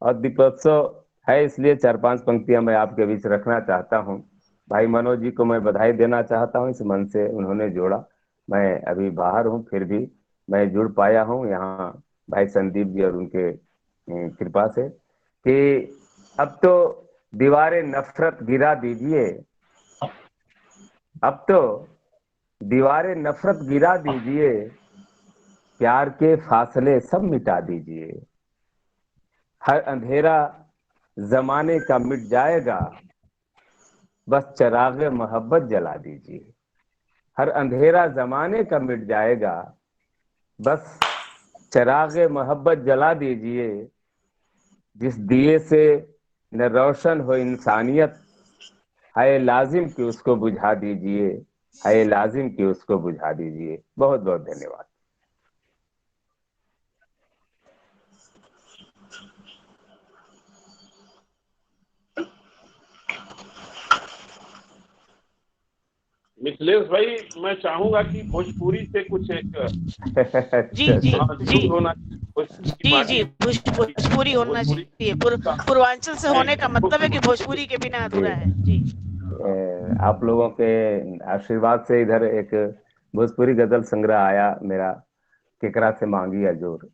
[SPEAKER 7] और दीपोत्सव है इसलिए 4-5 पंक्तियां मैं आपके बीच रखना चाहता हूँ। भाई मनोज जी को मैं बधाई देना चाहता हूँ, इस मन से उन्होंने जोड़ा। मैं अभी बाहर हूँ फिर भी मैं जुड़ पाया हूँ यहाँ भाई संदीप जी और उनके कृपा से कि अब तो दीवारें नफरत गिरा दीजिए, अब तो दीवारें नफरत गिरा दीजिए, प्यार के फासले सब मिटा दीजिए। हर अंधेरा जमाने का मिट जाएगा, बस चरागे मोहब्बत जला दीजिए। हर अंधेरा जमाने का मिट जाएगा, बस चरागे मोहब्बत जला दीजिए। जिस दिए से न रोशन हो इंसानियत, है लाजिम कि उसको बुझा दीजिए, है लाजिम कि उसको बुझा दीजिए। बहुत बहुत धन्यवाद।
[SPEAKER 5] मिथिलेश भाई, मैं चाहूंगा कि भोजपुरी से कुछ एक
[SPEAKER 1] जी जी
[SPEAKER 5] हाँ
[SPEAKER 1] जी
[SPEAKER 5] जरूर होना चाहिए। भोजपुरी की
[SPEAKER 1] जी जी
[SPEAKER 5] पार्टी
[SPEAKER 1] भोजपुरी होना
[SPEAKER 5] भोजपुरी
[SPEAKER 1] चाहिए। पूर्वांचल से होने का मतलब है कि भोजपुरी के बिना अधूरा है। जी
[SPEAKER 7] आप लोगों के आशीर्वाद से इधर एक भोजपुरी गजल संग्रह आया मेरा, केकरा से मांगी अजोर,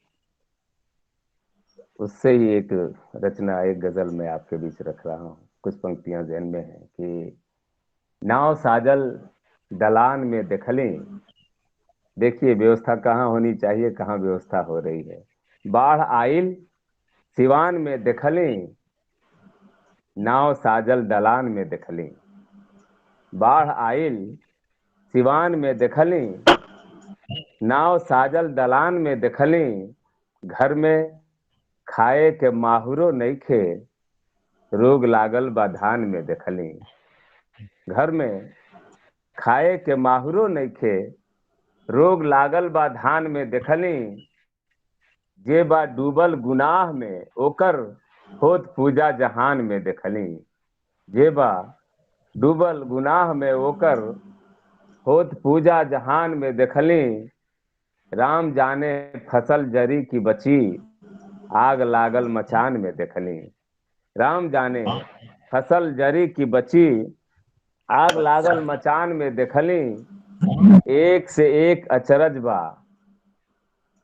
[SPEAKER 7] उससे ही एक रचना एक गजल में आपके बीच रख रहा हूँ। कुछ पंक्तियां ज़हन में है कि नाव साजल दलान में देखली, देखिए व्यवस्था कहाँ होनी चाहिए, कहाँ व्यवस्था हो रही है। बाढ़ आइल सिवान में देखली, नाव साजल दलान में देखली। बाढ़ आइल सिवान में देखली, नाव साजल दलान में देखली। घर में खाए के माहुरो नइखे, रोग लागल बा धान में देखली। घर में खाए के माहुरो नइखे, रोग लागल बा धान में देखली, जे बा डूबल गुनाह में ओकर होत पूजा जहान में देखली, जे बा डूबल गुनाह में ओकर होत पूजा जहान में देखली, राम जाने फसल जरी की बची, आग लागल मचान में देखली। राम जाने फसल जरी की बची, आग लागल मचान में देखली। एक से एक अचरज बा,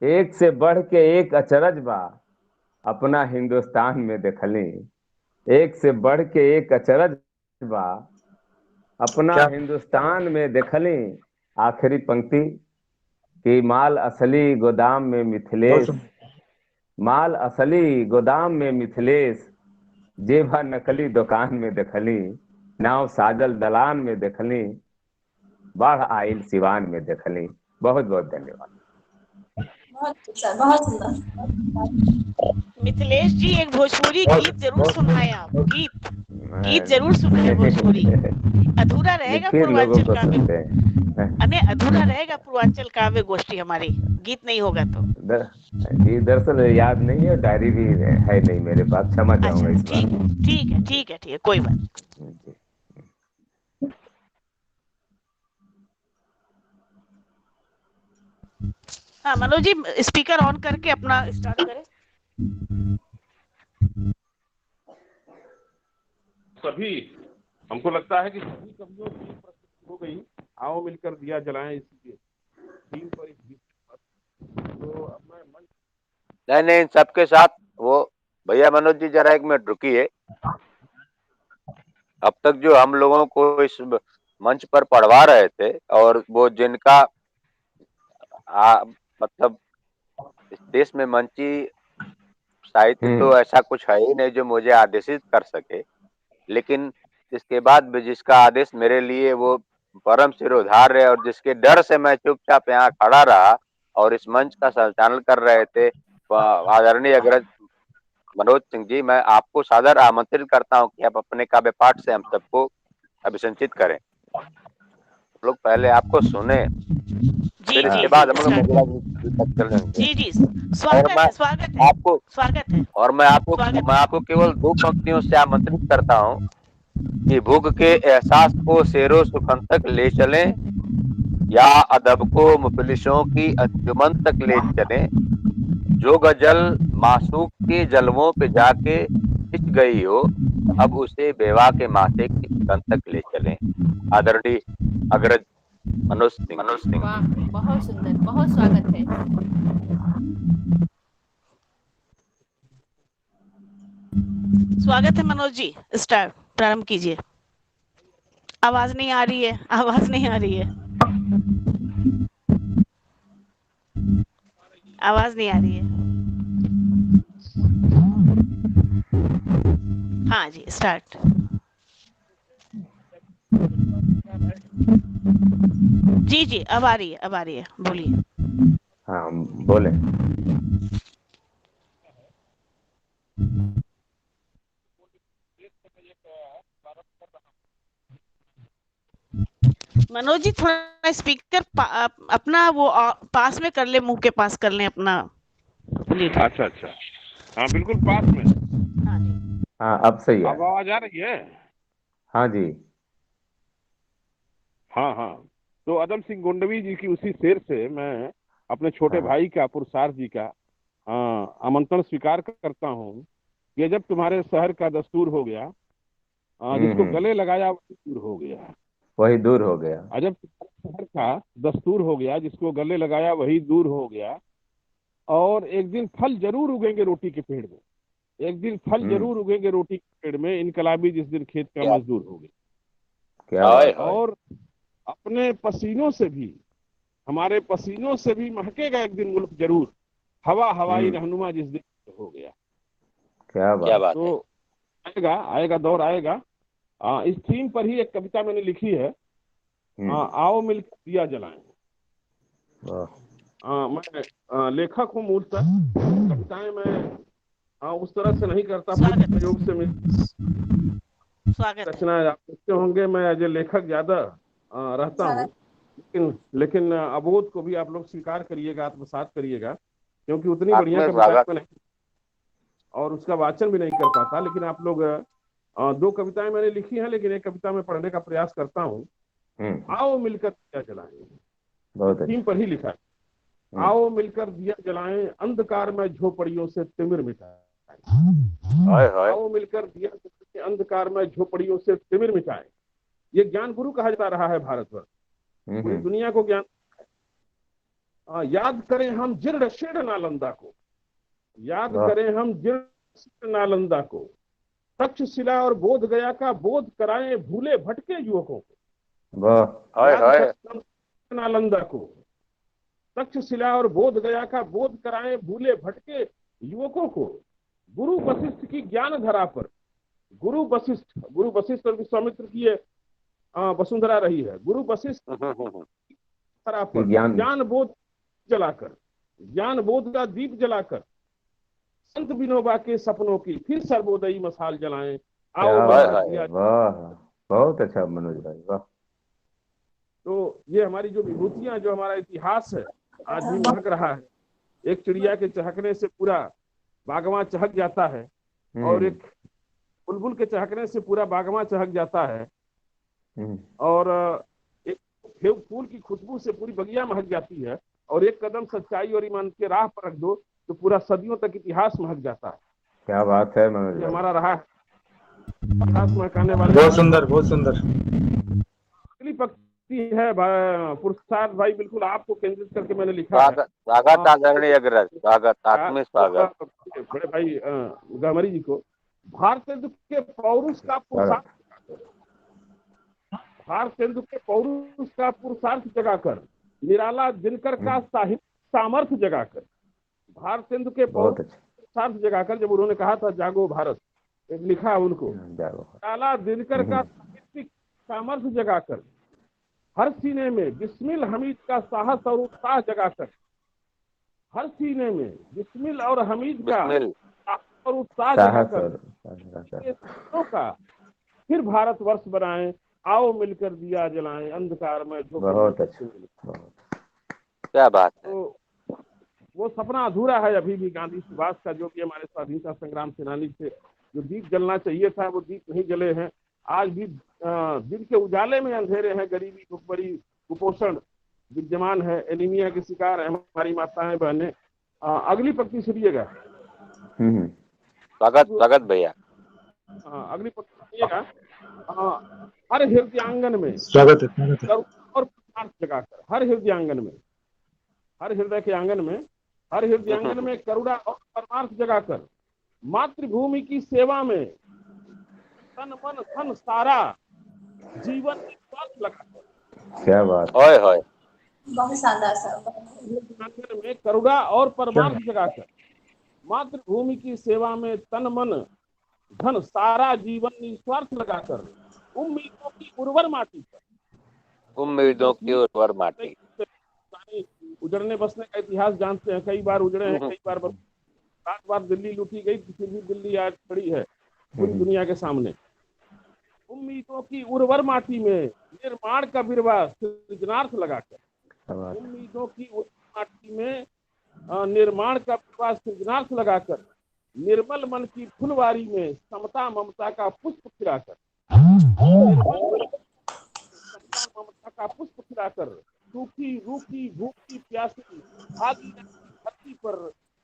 [SPEAKER 7] एक से बढ़ के एक अचरज बा, अपना हिंदुस्तान में देखली। एक से बढ़ के एक अचरज बा, अपना हिंदुस्तान में देखली। आखिरी पंक्ति कि माल असली गोदाम में मिथिलेश, माल असली गोदाम में मिथिलेश, जेबा नकली दुकान में देखली। नाव साजल दलान में देखली, बाढ़ आइल सिवान में देखली। बहुत बहुत धन्यवाद।
[SPEAKER 6] बहुत अच्छा, बहुत सुंदर।
[SPEAKER 1] मिथिलेश जी एक भोजपुरी गीत जरूर सुनाए आप। गीत जरूर सुनाए भोजपुरी। अधूरा रहेगा
[SPEAKER 7] फिर लोगों
[SPEAKER 1] पूर्वांचल
[SPEAKER 7] को
[SPEAKER 1] काव्य,
[SPEAKER 7] सुनते हैं।
[SPEAKER 1] अने अधूरा रहेगा पूर्वांचल काव्य गोष्ठी हमारी, गीत नहीं होगा तो।
[SPEAKER 7] जी दरअसल याद नहीं है, डायरी भी है नहीं मेरे पास, क्षमा चाहूंगा इस बार।
[SPEAKER 1] ठीक है कोई बात नहीं। हाँ मनोज जी स्पीकर ऑन करके अपना स्टार्ट करें।
[SPEAKER 5] सभी हमको लगता है कि सभी कवियों की प्रस्तुति हो गई। आओ मिलकर दिया जलाएं इसी थीम पर, इस विषय पर। तो अब मैं मंच
[SPEAKER 2] नहीं सबके साथ वो भैया मनोज जी जरा एक मिनट रुकिए। अब तक जो हम लोगों को इस मंच पर पढ़वा रहे थे और वो जिनका मतलब इस देश में मंची साहित्य तो ऐसा कुछ है ही नहीं जो मुझे आदेशित कर सके, लेकिन इसके बाद भी जिसका आदेश मेरे लिए वो परम सिरोधार्य है और जिसके डर से मैं चुपचाप यहाँ खड़ा रहा और इस मंच का संचालन कर रहे थे आदरणीय अग्रज मनोज सिंह जी, मैं आपको सादर आमंत्रित करता हूँ कि आप अपने काव्य पाठ से हम सबको अभिसंचित करें। लोग पहले आपको सुने, फिर इसके बाद हम लोग चलेंगे।
[SPEAKER 1] जी स्वागत है
[SPEAKER 2] आपको
[SPEAKER 1] स्वागत है।
[SPEAKER 2] और मैं आपको केवल 2 पंक्तियों से आमंत्रित करता हूँ कि भूख के एहसास को शेरो सुखन तक ले चलें या अदब को मुफलिसों की अंजुमन तक ले चलें, जो गजल मासूक के जलवों पे जाके खिंच गई हो, अब उसे बेवा के माथे की सुगंध तक ले चलें। आदरणीय अग्रज मनोज सिंह।
[SPEAKER 3] वाह बहुत सुंदर, बहुत स्वागत है।
[SPEAKER 1] स्वागत है मनोज जी, स्टार्ट प्रारंभ कीजिए। आवाज नहीं आ रही है, आवाज नहीं आ रही है, आवाज नहीं आ रही है। हाँ जी स्टार्ट। जी अब आ रही है, बोलिए।
[SPEAKER 7] हाँ बोले।
[SPEAKER 1] मनोज जी थोड़ा स्पीकर अपना वो पास में कर ले, मुंह के पास कर ले अपना।
[SPEAKER 5] अच्छा हाँ बिल्कुल पास में।
[SPEAKER 1] हाँ जी
[SPEAKER 7] हाँ अब सही है।
[SPEAKER 5] अब आवाज आ रही है?
[SPEAKER 7] हाँ जी
[SPEAKER 5] हाँ तो अदम सिंह गोंडवी जी की उसी शेर से मैं अपने छोटे भाई का पुरसार जी का आमंत्रण स्वीकार करता हूँ कि जब तुम्हारे शहर का दस्तूर हो गया, जिसको गले लगाया वही दूर हो गया,
[SPEAKER 7] वही दूर हो गया।
[SPEAKER 5] अजब शहर का दस्तूर हो गया, जिसको गले लगाया वही दूर हो गया। और एक दिन फल जरूर उगेंगे रोटी के पेड़ में, एक दिन फल जरूर उगेंगे रोटी के पेड़ में, इनकलाबी जिस दिन खेत का मजदूर हो गया। और अपने पसीनों से भी, हमारे पसीनों से भी महकेगा एक दिन मुल्क जरूर, हवाई रहनुमा जिस दिन हो गया।
[SPEAKER 7] क्या बात
[SPEAKER 5] तो आएगा दौर आएगा। इस थीम पर ही एक कविता मैंने लिखी है, आओ मिलकर दिया जलाएं। मैं लेखक हूँ मूलतः, कविताएं मैं उस तरह से नहीं करता, प्रयोग से रचना आप देखते होंगे। मैं एज ए लेखक ज्यादा रहता हूँ, लेकिन अबोध को भी आप लोग स्वीकार करिएगा, आत्मसात करिएगा, क्योंकि उतनी बढ़िया कविताएं मैं नहीं और उसका वाचन भी नहीं कर पाता। लेकिन आप लोग 2 कविताएं मैंने लिखी हैं, लेकिन एक कविता में पढ़ने का प्रयास करता हूँ। आओ मिलकर दिया जलाएं, थीम पर ही लिखा है। आओ मिलकर दिया जलाएं, अंधकार में झोपड़ियों से तिमिर मिटाएं। आओ मिलकर दिया जलाएं, अंधकार में झोपड़ियों से तिमिर मिटाएं। ये ज्ञान गुरु कहा जा रहा है भारतवर्ष, पूरी दुनिया को ज्ञान। याद करें हम जीर्ण शीर्ण नालंदा को, याद करें हम जीर्ण शीर्ण नालंदा को, तक्षशिला और बोध गया का बोध कराएं भूले भटके युवकों को। याद करें नालंदा को, तक्षशिला और बोध गया का बोध कराएं भूले भटके युवकों को। गुरु वशिष्ठ की ज्ञान धरा पर, गुरु वशिष्ठ और विश्वामित्र की ये वसुंधरा रही है। गुरु वशिष्ठ धरा पर ज्ञान बोध जलाकर, ज्ञान बोध का दीप जलाकर, संत विनोबा के सपनों की फिर सर्वोदयी मसाल जलाएं। आओ
[SPEAKER 7] बहुत अच्छा मनोज भाई, वाह।
[SPEAKER 5] तो ये हमारी जो विभूतियां, जो हमारा इतिहास है, आज भी महक रहा है। एक चिड़िया के चहकने से पूरा बागवां चहक जाता है, और एक बुलबुल के चहकने से पूरा बागवां चहक जाता है, और एक फूल की खुशबू से पूरी बगिया महक जाती है, और एक कदम सच्चाई और ईमान के राह पर रख दो तो पूरा सदियों तक इतिहास महक जाता है।
[SPEAKER 7] क्या बात है मनोज भाई,
[SPEAKER 5] हमारा रहा है इतिहास महकाने वाले।
[SPEAKER 4] बहुत सुंदर, बहुत सुंदर।
[SPEAKER 5] अगली पंक्ति है पुरुषार्थ भाई, बिल्कुल आपको केंद्रित करके मैंने लिखा है।
[SPEAKER 2] स्वागत आदरणीय अग्रज, स्वागत, आत्मीय स्वागत
[SPEAKER 5] बड़े भाई गमरी जी को। भारतेंदु के पौरुष का पुरुषार्थ, भारतेंदु के पौरुष का पुरुषार्थ जगाकर, निराला दिनकर का साहित्य सामर्थ्य जगाकर, भारतेंदु के पुरुषार्थ जगाकर, जब उन्होंने कहा था जागो भारत, एक लिखा उनको, निराला दिनकर का साहित्यिक सामर्थ्य जगाकर, हर सीने में बिस्मिल हमीद का साहस और उत्साह जगाकर, हर सीने में बिस्मिल और हमीद का और उत्साह जगाकर का फिर भारतवर्ष बनाएं। आओ मिलकर दिया जलाएं, अंधकार में
[SPEAKER 7] बहुत अच्छा,
[SPEAKER 2] क्या बात है।
[SPEAKER 5] तो वो सपना अधूरा है अभी भी गांधी सुभाष का, जो कि हमारे स्वाधीनता संग्राम सेनानी से जो दीप जलना चाहिए था, वो दीप नहीं जले हैं। आज भी दिन के उजाले में अंधेरे हैं, गरीबी, भुखमरी, कुपोषण विद्यमान है, एनीमिया के शिकार है हमारी माताएं बहनें। अगली पंक्ति सुनिएगा।
[SPEAKER 2] स्वागत भैया।
[SPEAKER 5] अगली पंक्ति सुनिएगा। हर हृदयांगन में
[SPEAKER 4] स्वागत है,
[SPEAKER 5] और जगाकर, हर हृदयांगन में, हर हृदय के आंगन में, हर हृदयांगन में करुणा और परमार्थ जगाकर, मातृभूमि की सेवा में तन मन धन सारा जीवन निस्वार्थ लगाकर।
[SPEAKER 7] क्या बात,
[SPEAKER 2] ओए होए,
[SPEAKER 6] बहुत शानदार सर।
[SPEAKER 5] हृदयांगन में करुणा और परमार्थ जगाकर, मातृभूमि की सेवा में तन मन धन सारा जीवन निस्वार्थ लगाकर, उम्मीदों की उर्वर माटी पर,
[SPEAKER 2] उम्मीदों की उर्वर माटी।
[SPEAKER 5] उजड़ने बसने का इतिहास जानते हैं, कई बार उजड़े हैं, कई बार 7 बार दिल्ली लूटी गई, फिर भी दिल्ली आज खड़ी है पूरी दुनिया के सामने। उम्मीदों की उर्वर माटी में निर्माण का बिरवा सृजनार्थ लगाकर, उम्मीदों की उर्वर माटी में निर्माण का बिरवा सृजनार्थ लगाकर, निर्मल मन की फुलवारी में समता ममता का पुष्प खिलाकर, ममता का पुष्प खिलाकर, सूखी रूखी भूखी प्यासी भागीरथ धरती पर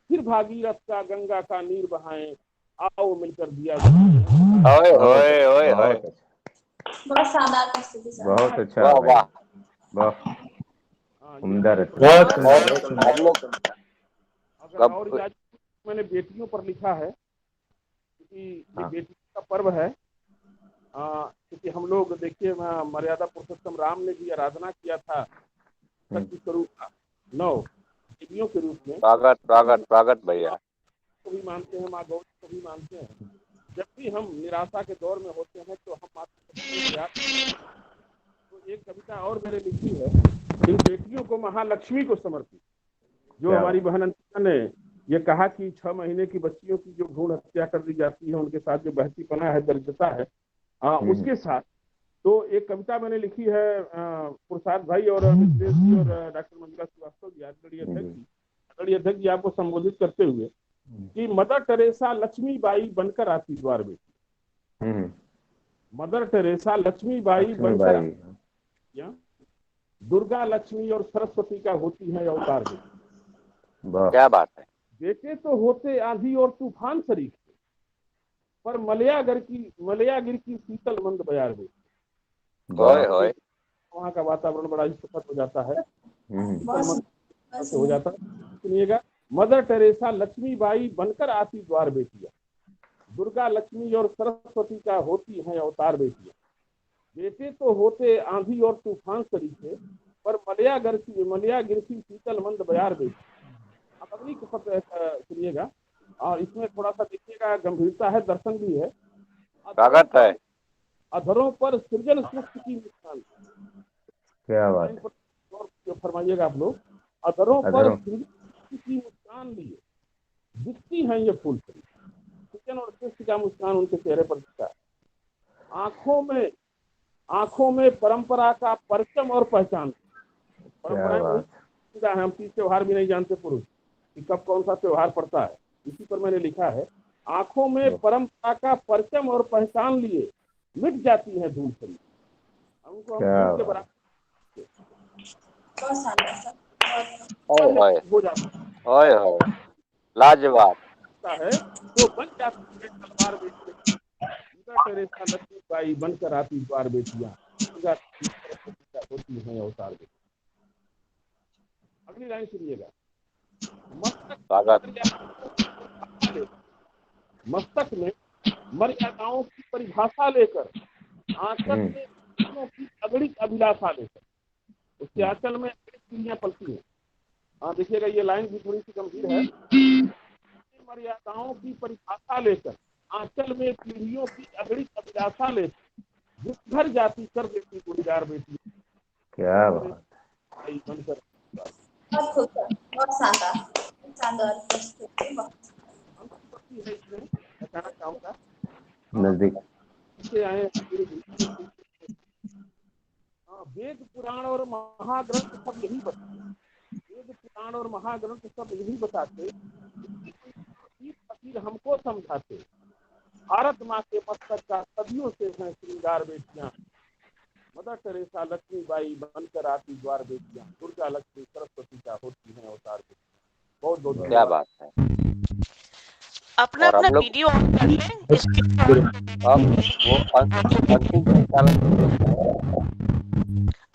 [SPEAKER 5] फिर भागीरथ का गंगा का नीर बहाएं। आओ मिलकर दिया जाए।
[SPEAKER 2] ओए होए ओए होए,
[SPEAKER 6] बहुत शानदार प्रस्तुति सर।
[SPEAKER 7] बहुत अच्छा,
[SPEAKER 2] वाह वाह।
[SPEAKER 7] वाह, उम्दा।
[SPEAKER 5] और आज मैंने बेटियों पर लिखा है, क्योंकि ये बेटियों का पर्व है। क्योंकि हम लोग देखिए, मर्यादा पुरुषोत्तम राम ने भी आराधना किया था शक्ति स्वरूप का 9 देवियों के रूप में।
[SPEAKER 2] स्वागत भैया।
[SPEAKER 5] को भी मानते हैं, माँ गौरी को भी मानते हैं। जब भी हम निराशा के दौर में होते हैं तो हम माता को याद करते हैं। तो एक कविता और मैंने लिखी है, इन बेटियों को महालक्ष्मी को समर्पित। जो हमारी बहन अंतिका ने ये कहा कि 6 महीने की बच्चियों की जो भ्रूण हत्या कर दी जाती है, उनके साथ जो बहतीपना है, दरिद्रता है, उसके साथ तो एक कविता मैंने लिखी है प्रसाद भाई और मिथिलेश जी और डॉक्टर मंजुला श्रीवास्तव जी, आदरणीय अध्यक्ष जी, आपको संबोधित करते हुए कि मदर टेरेसा लक्ष्मीबाई बनकर आती द्वार बेटी। मदर टेरेसा लक्ष्मीबाई बनकर या दुर्गा लक्ष्मी और सरस्वती का होती है अवतार बेटी।
[SPEAKER 2] क्या बात है।
[SPEAKER 5] बेटे तो होते आंधी और तूफान शरीक, पर मलयागिर की शीतल मंद बयार बेटी। वहाँ का वातावरण बड़ा ही सुखद हो जाता है, हो जाता है। सुनिएगा, मदर टेरेसा लक्ष्मीबाई बनकर आती द्वार बेटियां, दुर्गा लक्ष्मी और सरस्वती का होती है अवतार बेटियां। बेटे तो होते आंधी और तूफान सरीखे, पर मलयागिर की शीतल मंद बयार बेटी। अब अगली सुनिएगा, और इसमें थोड़ा सा देखिएगा, गंभीरता है, दर्शन भी है।
[SPEAKER 2] स्वागत है।
[SPEAKER 5] अधरों पर सृजन सुख की मुस्कान।
[SPEAKER 7] क्या बात
[SPEAKER 5] फरमाइएगा आप लोग। अधरों पर सृजन सुख की मुस्कान लिए दिखती हैं ये फूल खरी। सृजन और सृष्टि का मुस्कान उनके चेहरे पर दिखता है। आंखों में परंपरा का परचम और पहचान। परंपरा हम तीज त्योहार भी नहीं जानते पुरुष कि कब कौन सा त्योहार पड़ता है। इसी पर मैंने लिखा है, आंखों में परंपरा का परचम और पहचान लिए मिट जाती है धूल खरी। उनको हम के बराबर हो जाता है,
[SPEAKER 2] लाजवाब
[SPEAKER 5] है तो बन जाती है तलवार बेटी। टेरेसा लक्ष्मीबाई बनकर आती द्वार बेटियां, होती है अवतार बेटी। अगली लाइन सुनिएगा। मस्तक में मर्यादाओं की परिभाषा लेकर, आंचल में की अगणित अभिलाषा लेकर, उसके आंचल में पीढ़ियां पलती हैं। हाँ देखिएगा, ये लाइन भी थोड़ी सी गंभीर है। मर्यादाओं की परिभाषा लेकर, आंचल में पीढ़ियों की अगणित अभिलाषा लेकर, जिस घर जाती कर देती गुड़ीदार बेटी।
[SPEAKER 7] क्या बात।
[SPEAKER 5] बनकर
[SPEAKER 6] बहुत शानदार
[SPEAKER 5] बताना चाहूंगा।
[SPEAKER 7] नजदीक
[SPEAKER 5] से आए वेद पुराण और महाग्रंथ सब यही बताते। वेद पुराण और महाग्रंथ सब यही बताते, फकीर हमको समझाते। भारत माँ के मस्तक का सदियों से है श्रृंगार बेटियां। मदर टेरेसा लक्ष्मीबाई बनकर आती द्वार बेटियां, दुर्गा लक्ष्मी सरस्वती का होती है अवतार बेटियां। बहुत बहुत
[SPEAKER 2] क्या बात है।
[SPEAKER 1] अपना वीडियो ऑन कर लें।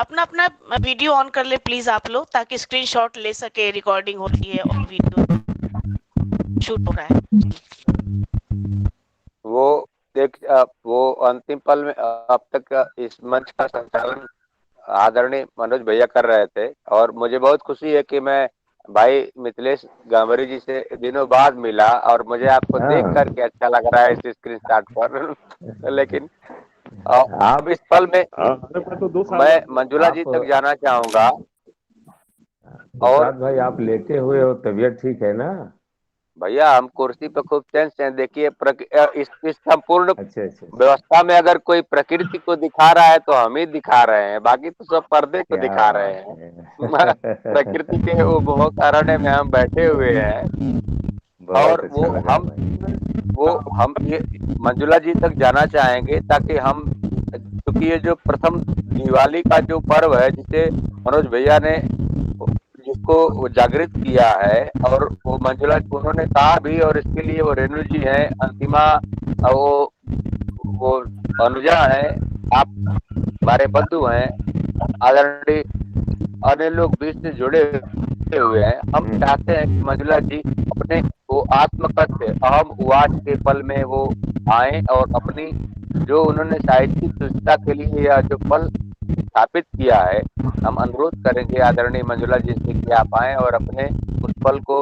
[SPEAKER 1] अपना वीडियो ऑन कर ले प्लीज आप लोग, ताकि स्क्रीनशॉट ले सके। रिकॉर्डिंग हो रही है और वीडियो शूट हो रहा है।
[SPEAKER 2] वो अंतिम पल में अब तक इस मंच का संचालन आदरणीय मनोज भैया कर रहे थे, और मुझे बहुत खुशी है कि मैं भाई मिथिलेश गांवरी जी से दिनों बाद मिला, और मुझे आपको देख करके अच्छा लग रहा है इस स्क्रीनशॉट पर। लेकिन अब इस पल में मैं मंजुला जी तक जाना चाहूंगा।
[SPEAKER 7] और भाई आप लेटे हुए हो, तबीयत ठीक है ना?
[SPEAKER 2] भैया हम कुर्सी पे खूब चैन से देखिए। इस संपूर्ण
[SPEAKER 7] अच्छा।
[SPEAKER 2] व्यवस्था में अगर कोई प्रकृति को दिखा रहा है तो हम ही दिखा रहे हैं, बाकी तो सब पर्दे को दिखा रहे हैं। प्रकृति के वो बहुत अरण्य में हम बैठे हुए हैं, और हम ये मंजुला जी तक जाना चाहेंगे, ताकि हम, क्योंकि ये जो प्रथम दिवाली का जो पर्व है जिसे मनोज भैया ने जिसको जागृत किया है, और वो मंजुला उन्होंने कहा भी, और इसके लिए वो रेणु जी हैं, अंतिमा, वो अनुजा है, आप हमारे बंधु हैं, आदरणीय अन्य लोग बीच से जुड़े हुए हैं। हम चाहते हैं कि मंजुला जी अपने वो आत्मकथ से अहम उवाच के पल में वो आए, और अपनी जो उन्होंने साहित्यिक सुचिता के लिए या जो पल स्थापित किया है, हम अनुरोध करेंगे आदरणीय मंजुला जी से कि आप आए और अपने उस पल को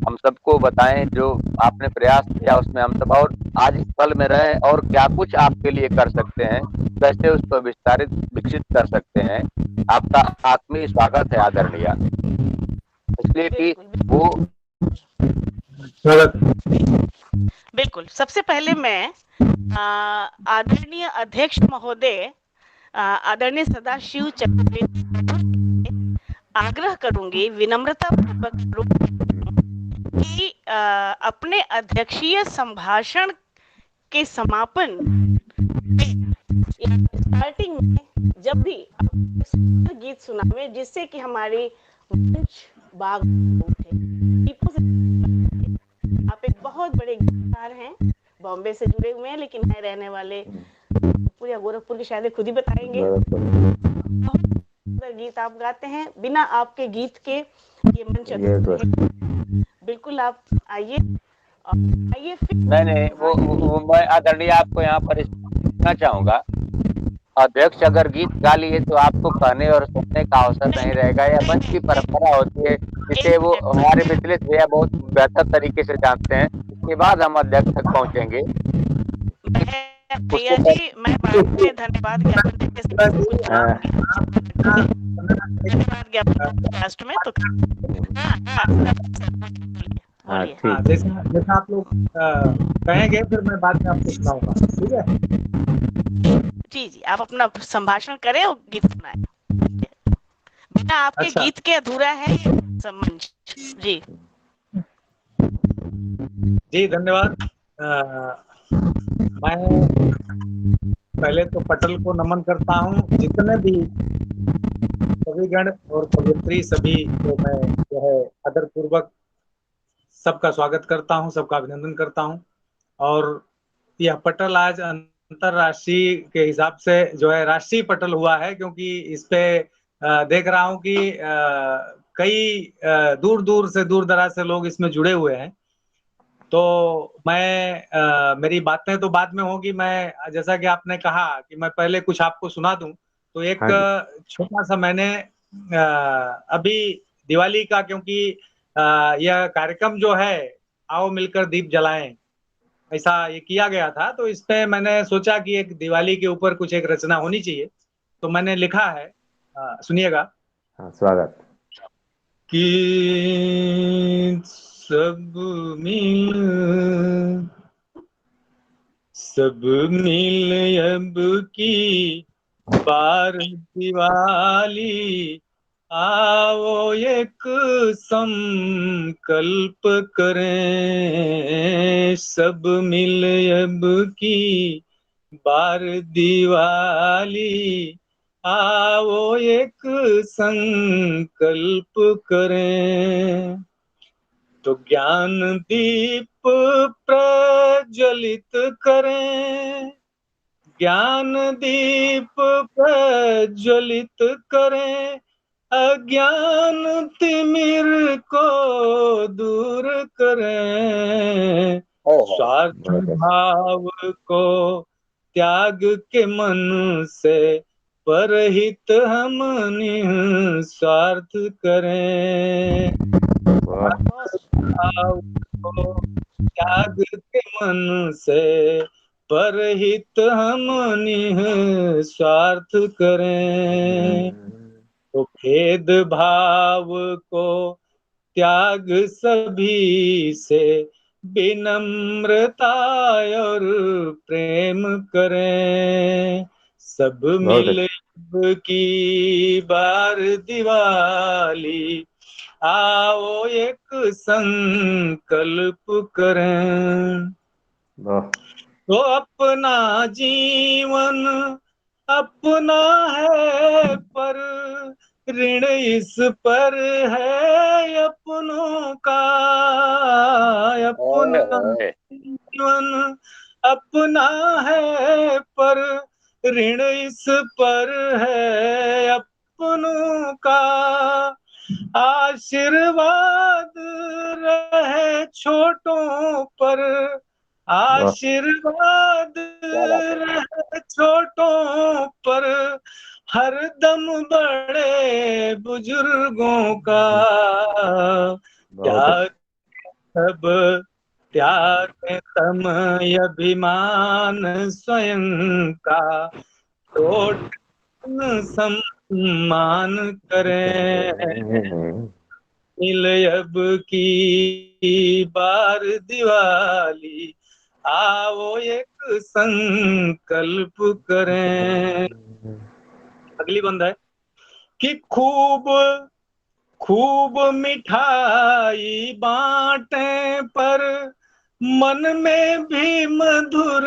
[SPEAKER 2] हम सबको बताएं जो आपने प्रयास किया उसमें हम सब और आज इस पल में रहें, और क्या कुछ आपके लिए कर सकते हैं, कैसे उसको विकसित कर सकते हैं। आपका आत्मीय स्वागत है आदरणीय, इसलिए कि वो
[SPEAKER 1] बिल्कुल। सबसे पहले मैं आदरणीय अध्यक्ष महोदय आदरणीय सदाशिव चतुर्वेदी आग्रह करूंगी, विनम्रता पूर्वक कि अपने अध्यक्षीय संभाषण के समापन में स्टार्टिंग में जब भी आप गीत सुनावे जिससे कि हमारी मंच बाग उठे। आप एक बहुत बड़े गीतकार हैं, बॉम्बे से जुड़े हुए हैं लेकिन नए रहने वाले पूरे गोरखपुर के शायद खुद ही बताएंगे। बहुत सुंदर गीत आप गाते हैं, बिना आपके गीत के ये मंच अधूरा है। बिल्कुल आप आइए फिर।
[SPEAKER 8] नहीं, वो मैं आदरणीय आपको यहाँ पर कहना चाहूंगा, अध्यक्ष अगर गीत गा लिए तो आपको कहने और सुनने का अवसर नहीं रहेगा। यह मंच की परंपरा होती है, जिसे वो हमारे मिथिलेश भैया बहुत बेहतर तरीके से जानते हैं। इसके बाद हम अध्यक्ष तक पहुंचेंगे।
[SPEAKER 1] भैया जी, मैं बाद में धन्यवाद ज्ञापन लास्ट में तो
[SPEAKER 4] जैसा आप लोग कहेंगे फिर मैं बाद में आपको सुनाऊंगा, ठीक है?
[SPEAKER 1] जी, आप अपना संभाषण करें और गीत सुनाएं। बिना आपके गीत के अधूरा है मंच। जी
[SPEAKER 4] धन्यवाद। मैं पहले तो पटल को नमन करता हूँ, जितने भी कविगण और कवियत्री सभी को मैं जो है आदर पूर्वक सबका स्वागत करता हूँ, सबका अभिनंदन करता हूँ। और यह पटल आज अंतरराष्ट्रीय के हिसाब से जो है राष्ट्रीय पटल हुआ है, क्योंकि इस पे देख रहा हूँ कि कई दूर दूर से, दूर दराज से लोग इसमें जुड़े हुए हैं। तो मैं मेरी बातें तो बाद में होगी। मैं जैसा कि आपने कहा कि मैं पहले कुछ आपको सुना दूं, तो एक छोटा सा मैंने अभी दिवाली का, क्योंकि यह कार्यक्रम जो है आओ मिलकर दीप जलाएं, ऐसा ये किया गया था, तो इस पे मैंने सोचा कि एक दिवाली के ऊपर कुछ एक रचना होनी चाहिए, तो मैंने लिखा है, सुनिएगा।
[SPEAKER 7] स्वागत।
[SPEAKER 4] कि सब मिल अब की बार दिवाली, आओ एक संकल्प करें। सब मिल अब की बार दिवाली, आओ एक संकल्प करें। तो ज्ञान दीप प्रज्वलित करें, ज्ञान दीप प्रज्वलित करें, अज्ञान तिमिर को दूर करें। स्वार्थ भाव को त्याग के मन से परहित हम निस्वार्थ करें। भाव को त्याग के मन से परहित हम निस्वार्थ करें। तो भेद भाव को त्याग सभी से विनम्रता और प्रेम करें। सब मिल की बार दिवाली, आओ एक संकल्प करें। तो अपना जीवन अपना है, पर ऋण इस पर है अपनों का। अपना जीवन अपना है, पर ऋण इस पर है अपनों का। आशीर्वाद रहे छोटों पर, आशीर्वाद रहे छोटों पर, हर दम बड़े बुजुर्गों का। त्याग सब त्याग तम अभिमान स्वयं का, छोट सम्मान करें। मिल अब की बार दिवाली, आओ एक संकल्प करें। अगली बंद है कि खूब खूब मिठाई बांटे पर मन में भी मधुर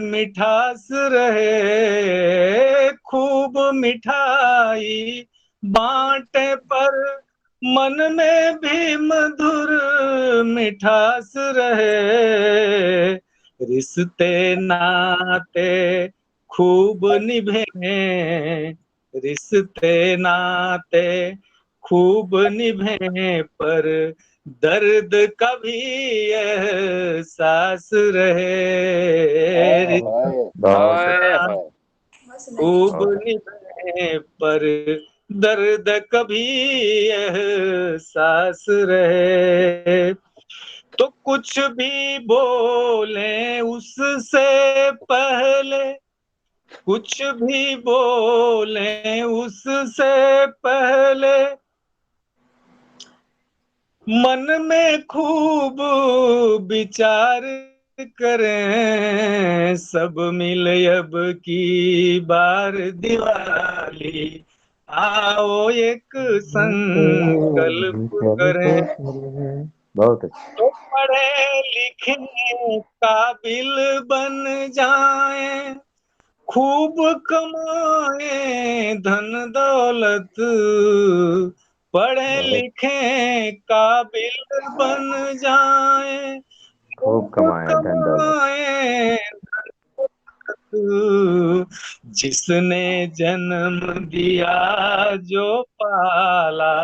[SPEAKER 4] मिठास रहे। खूब मिठाई बांटे पर मन में भी मधुर मिठास रहे। रिश्ते नाते खूब निभे, रिश्ते नाते खूब निभे पर दर्द कभी एहसास रहे। खूब निभे पर दर्द कभी एहसास रहे। तो कुछ भी बोले उससे पहले, कुछ भी बोले उससे पहले मन में खूब विचार करें। सब मिल अब की बार दिवाली, आओ एक संकल्प करें।
[SPEAKER 7] बहुत अच्छा।
[SPEAKER 4] तो पढ़े लिखे काबिल बन जाएं, खूब कमाए धन दौलत। पढ़े लिखे काबिल बन जाए,
[SPEAKER 7] खूब कमाए धन दौलत।
[SPEAKER 4] जिसने जन्म दिया जो पाला,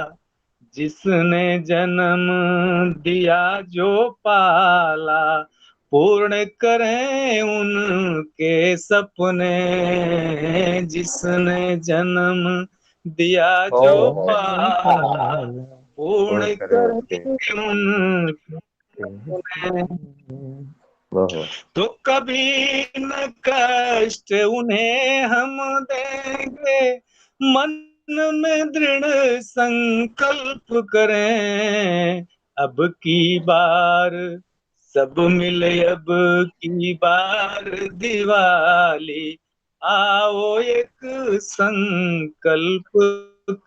[SPEAKER 4] जिसने जन्म दिया जो पाला, पूर्ण करें उनके सपने। जिसने जन्म दिया जो पाला, पूर्ण करें उनके सपने। तो कभी न कष्ट उन्हें हम देंगे, मन में दृढ़ संकल्प करें। अब की बार सब मिले, अब की बार दिवाली, आओ एक संकल्प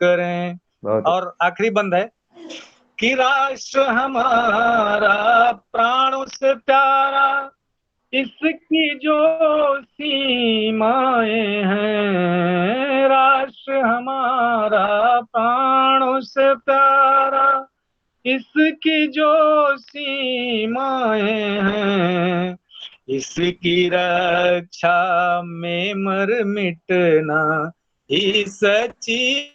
[SPEAKER 4] करें। और आखिरी बंद है कि राष्ट्र हमारा प्राणों से प्यारा, इसकी जो सीमाएं हैं। राष्ट्र हमारा प्राणों से प्यारा, इसकी जो सीमाएं हैं। इसकी रक्षा में मर मिटना ही सच्ची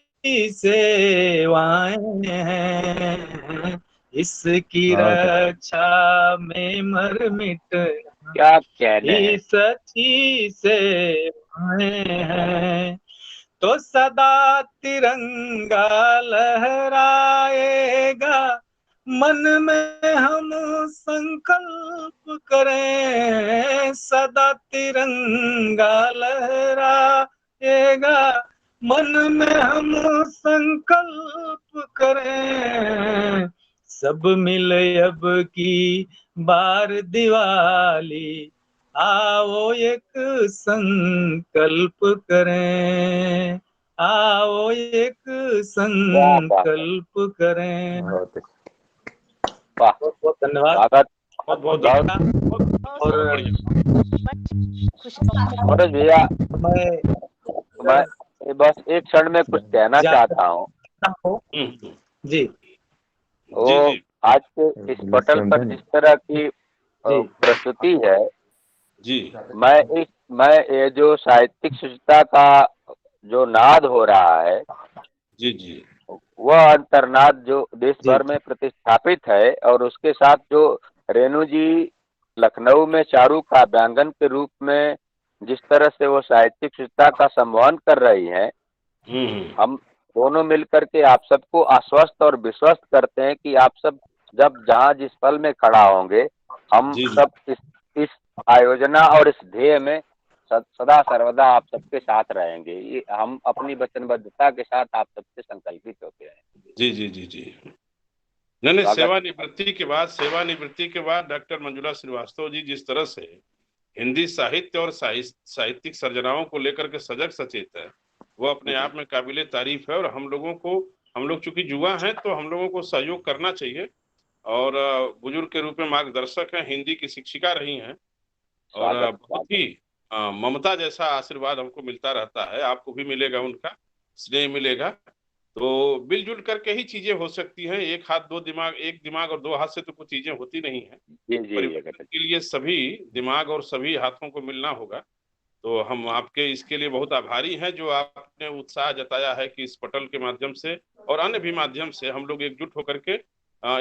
[SPEAKER 4] सेवाएं हैं। इसकी रक्षा में मर मिटना
[SPEAKER 8] क्या कहने
[SPEAKER 4] ही
[SPEAKER 8] हैं।
[SPEAKER 4] सच्ची सेवाएं हैं। तो सदा तिरंगा लहराएगा, मन में हम संकल्प करें। सदा तिरंगा लहराएगा, मन में हम संकल्प करें। सब मिले अब की बार दिवाली, आओ एक संकल्प करें। आओ एक संकल्प करें।
[SPEAKER 7] बहुत
[SPEAKER 8] वाह,
[SPEAKER 4] बहुत बहुत धन्यवाद।
[SPEAKER 8] स्वागत।
[SPEAKER 4] बहुत बहुत
[SPEAKER 8] बहुत
[SPEAKER 4] और
[SPEAKER 8] मनोज भैया,
[SPEAKER 4] मैं
[SPEAKER 8] मैं बस एक क्षण में कुछ कहना चाहता हूँ।
[SPEAKER 4] जी
[SPEAKER 8] वो आज के इस पटल पर जिस तरह की प्रस्तुति है,
[SPEAKER 5] जी
[SPEAKER 8] मैं ये जो साहित्यिक शुचिता का जो नाद हो रहा है,
[SPEAKER 5] जी जी
[SPEAKER 8] वह अंतर्नाद जो देश भर में प्रतिस्थापित है, और उसके साथ जो रेणु जी लखनऊ में चारू काव्यांगन के रूप में जिस तरह से वो साहित्यिक शुचिता का संवहन कर रही हैं, हम दोनों मिलकर के आप सबको आश्वस्त और विश्वस्त करते हैं कि आप सब जब जहाँ जिस पल में खड़ा होंगे, हम सब इस आयोजना और इस ध्येय में सदा सर्वदा आप सबके साथ रहेंगे। ये हम अपनी वचनबद्धता के साथ आप सबसे संकल्पित होते हैं।
[SPEAKER 5] जी जी जी जी नहीं,
[SPEAKER 8] स्वागत।
[SPEAKER 5] सेवानिवृत्ति के बाद डॉक्टर मंजुला श्रीवास्तव जी जिस तरह से हिंदी साहित्य और साहित्यिक सर्जनाओं को लेकर के सजग सचेत है, वो अपने आप में काबिले तारीफ है। और हम लोग चूंकि युवा हैं तो हम लोगों को सहयोग करना चाहिए। और बुजुर्ग के रूप में मार्गदर्शक हैं, हिंदी की शिक्षिका रही हैं और
[SPEAKER 8] स्वागत,
[SPEAKER 5] बहुत ही ममता जैसा आशीर्वाद हमको मिलता रहता है। आपको भी मिलेगा, उनका स्नेह मिलेगा। तो मिलजुल करके ही चीजें हो सकती हैं। एक दिमाग और दो हाथ से तो कुछ चीजें होती नहीं है।
[SPEAKER 8] जी जी
[SPEAKER 5] परिवर्तन के लिए सभी दिमाग और सभी हाथों को मिलना होगा। तो हम आपके इसके लिए बहुत आभारी हैं, जो आपने उत्साह जताया है कि इस पटल के माध्यम से और अन्य भी माध्यम से हम लोग एकजुट होकर के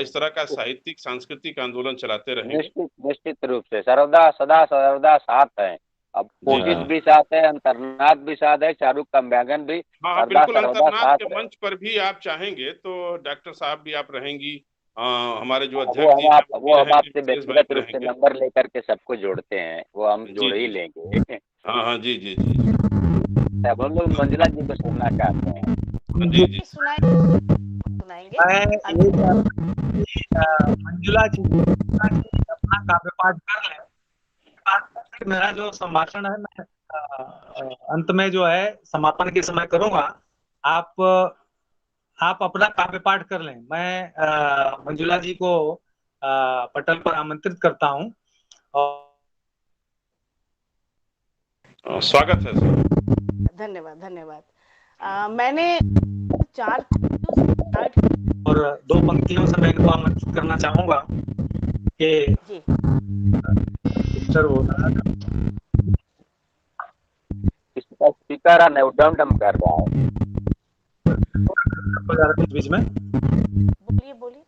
[SPEAKER 5] इस तरह का साहित्यिक सांस्कृतिक आंदोलन चलाते रहेंगे।
[SPEAKER 8] निश्चित रूप से सदा साथ है। अब कोशिश भी साथ है, अंतर्नाद भी साथ है, शाहरुख कम्बैगन भी
[SPEAKER 5] हाँ, बिल्कुल। अंतर्नाद के मंच पर भी आप चाहेंगे तो डॉक्टर साहब भी आप रहेंगी, हमारे जो अध्यक्ष जी हैं
[SPEAKER 8] वो हम आपसे व्यक्तिगत रूप से नंबर लेकर के सबको जोड़ते हैं, वो हम जोड़ ही लेंगे।
[SPEAKER 5] हाँ, जी जी।
[SPEAKER 8] हम लोग मंजुला जी को सुनना चाहते हैं।
[SPEAKER 5] जी
[SPEAKER 1] सुनाएंगे।
[SPEAKER 4] मंजुला जी अपना काव्य पाठ कर लें। मेरा जो संभाषण है मैं अंत में जो है समापन के समय करूंगा। आप अपना काव्य पाठ कर लें। मैं मंजुला जी को पटल पर आमंत्रित करता हूं और
[SPEAKER 5] स्वागत है सर।
[SPEAKER 1] धन्यवाद। मैंने 4
[SPEAKER 4] और 2 पंक्तियों से मैं इनको आमंत्रित करना चाहूंगा कि
[SPEAKER 1] जी
[SPEAKER 8] इसका स्पीकर अनउडम कर रहा है
[SPEAKER 4] बीच में।
[SPEAKER 1] बोलिए।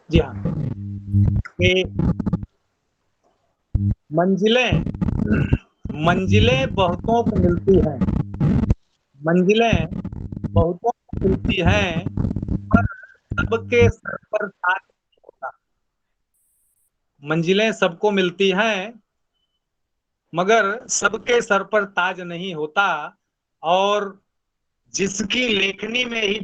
[SPEAKER 4] जी हाँ, कि मंजिलें बहुतों को मिलती हैं, पर सबके सर पर ताज नहीं होता। मंजिलें सबको मिलती हैं मगर सबके सर पर ताज नहीं होता। और जिसकी लेखनी में ही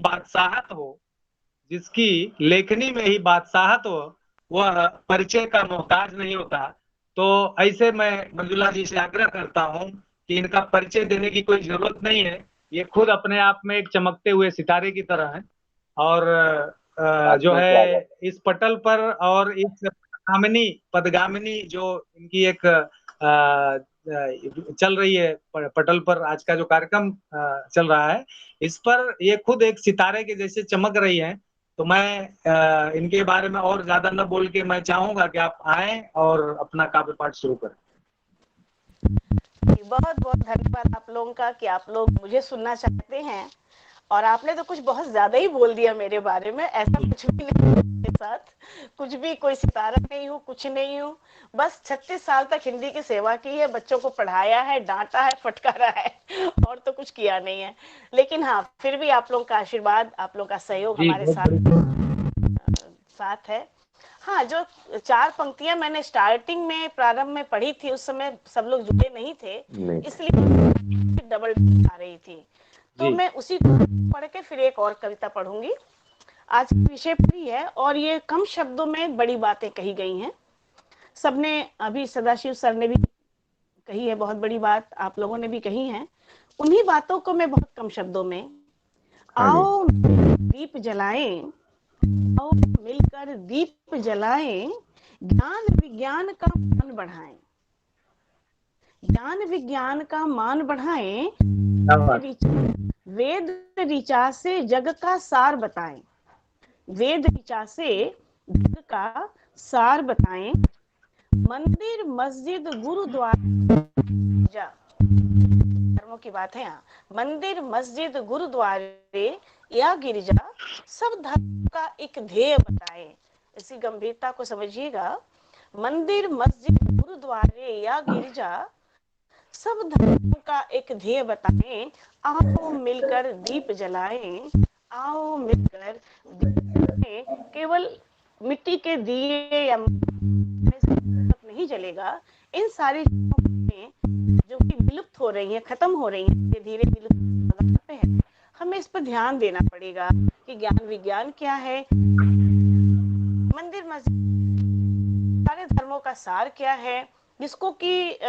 [SPEAKER 4] बादशाहत हो वह परिचय का मोहताज नहीं होता। तो ऐसे मैं मंजुला जी से आग्रह करता हूं कि इनका परिचय देने की कोई जरूरत नहीं है। ये खुद अपने आप में एक चमकते हुए सितारे की तरह हैं। और जो है इस पटल पर और इस पदगामिनी जो इनकी एक चल रही है पटल पर, आज का जो कार्यक्रम चल रहा है, इस पर ये खुद एक सितारे के जैसे चमक रही है। तो मैं इनके बारे में और ज्यादा न बोल के मैं चाहूंगा कि आप आएं और अपना काव्य पाठ शुरू करें।
[SPEAKER 1] बहुत धन्यवाद आप लोगों का कि आप लोग मुझे सुनना चाहते हैं। और आपने तो कुछ बहुत ज्यादा ही बोल दिया मेरे बारे में। ऐसा कुछ भी नहीं, मेरे साथ कुछ भी कोई सितारा नहीं हूँ, कुछ नहीं हूँ। बस 36 साल तक हिंदी की सेवा की है, बच्चों को पढ़ाया है, डांटा है, फटकारा है, और तो कुछ किया नहीं है। लेकिन हाँ, फिर भी आप लोगों का आशीर्वाद, आप लोगों का सहयोग हमारे साथ है। हाँ, जो 4 पंक्तियां मैंने स्टार्टिंग में प्रारंभ में पढ़ी थी, उस समय सब लोग जुड़े नहीं थे, इसलिए डबल आ रही थी। तो मैं उसी को पढ़ के फिर एक और कविता पढ़ूंगी। आज का विषय पर ही है और ये कम शब्दों में बड़ी बातें कही गई हैं। सबने अभी सदाशिव सर ने भी कही है बहुत बड़ी बात, आप लोगों ने भी कही है। उन्हीं बातों को मैं बहुत कम शब्दों में, आओ दीप जलाएं, आओ मिलकर दीप जलाएं, ज्ञान विज्ञान का मान बढ़ाएं, ज्ञान विज्ञान का मान बढ़ाएं, वेद ऋचा से जग का सार बताएं, वेद ऋचा से जग का सार बताएं, मंदिर मस्जिद गुरुद्वारा, धर्मों की बात है यहाँ, मंदिर मस्जिद गुरुद्वारे या गिरजा सब धर्म का एक ध्येय बताएं। इसी गंभीरता को समझिएगा। मंदिर मस्जिद गुरुद्वारे या गिरजा सब धर्मों का एक ध्येय बताएं, आओ मिलकर दीप जलाएं, आओ मिलकर दीप जलाएं। केवल मिट्टी के दिए या नहीं जलेगा। इन सारी चीजों जो कि विलुप्त हो रही हैं, खत्म हो रही हैं, धीरे विलुप्त, हमें इस पर ध्यान देना पड़ेगा कि ज्ञान विज्ञान क्या है, मस्जिद सारे धर्मों का सार क्या है, जिसको कि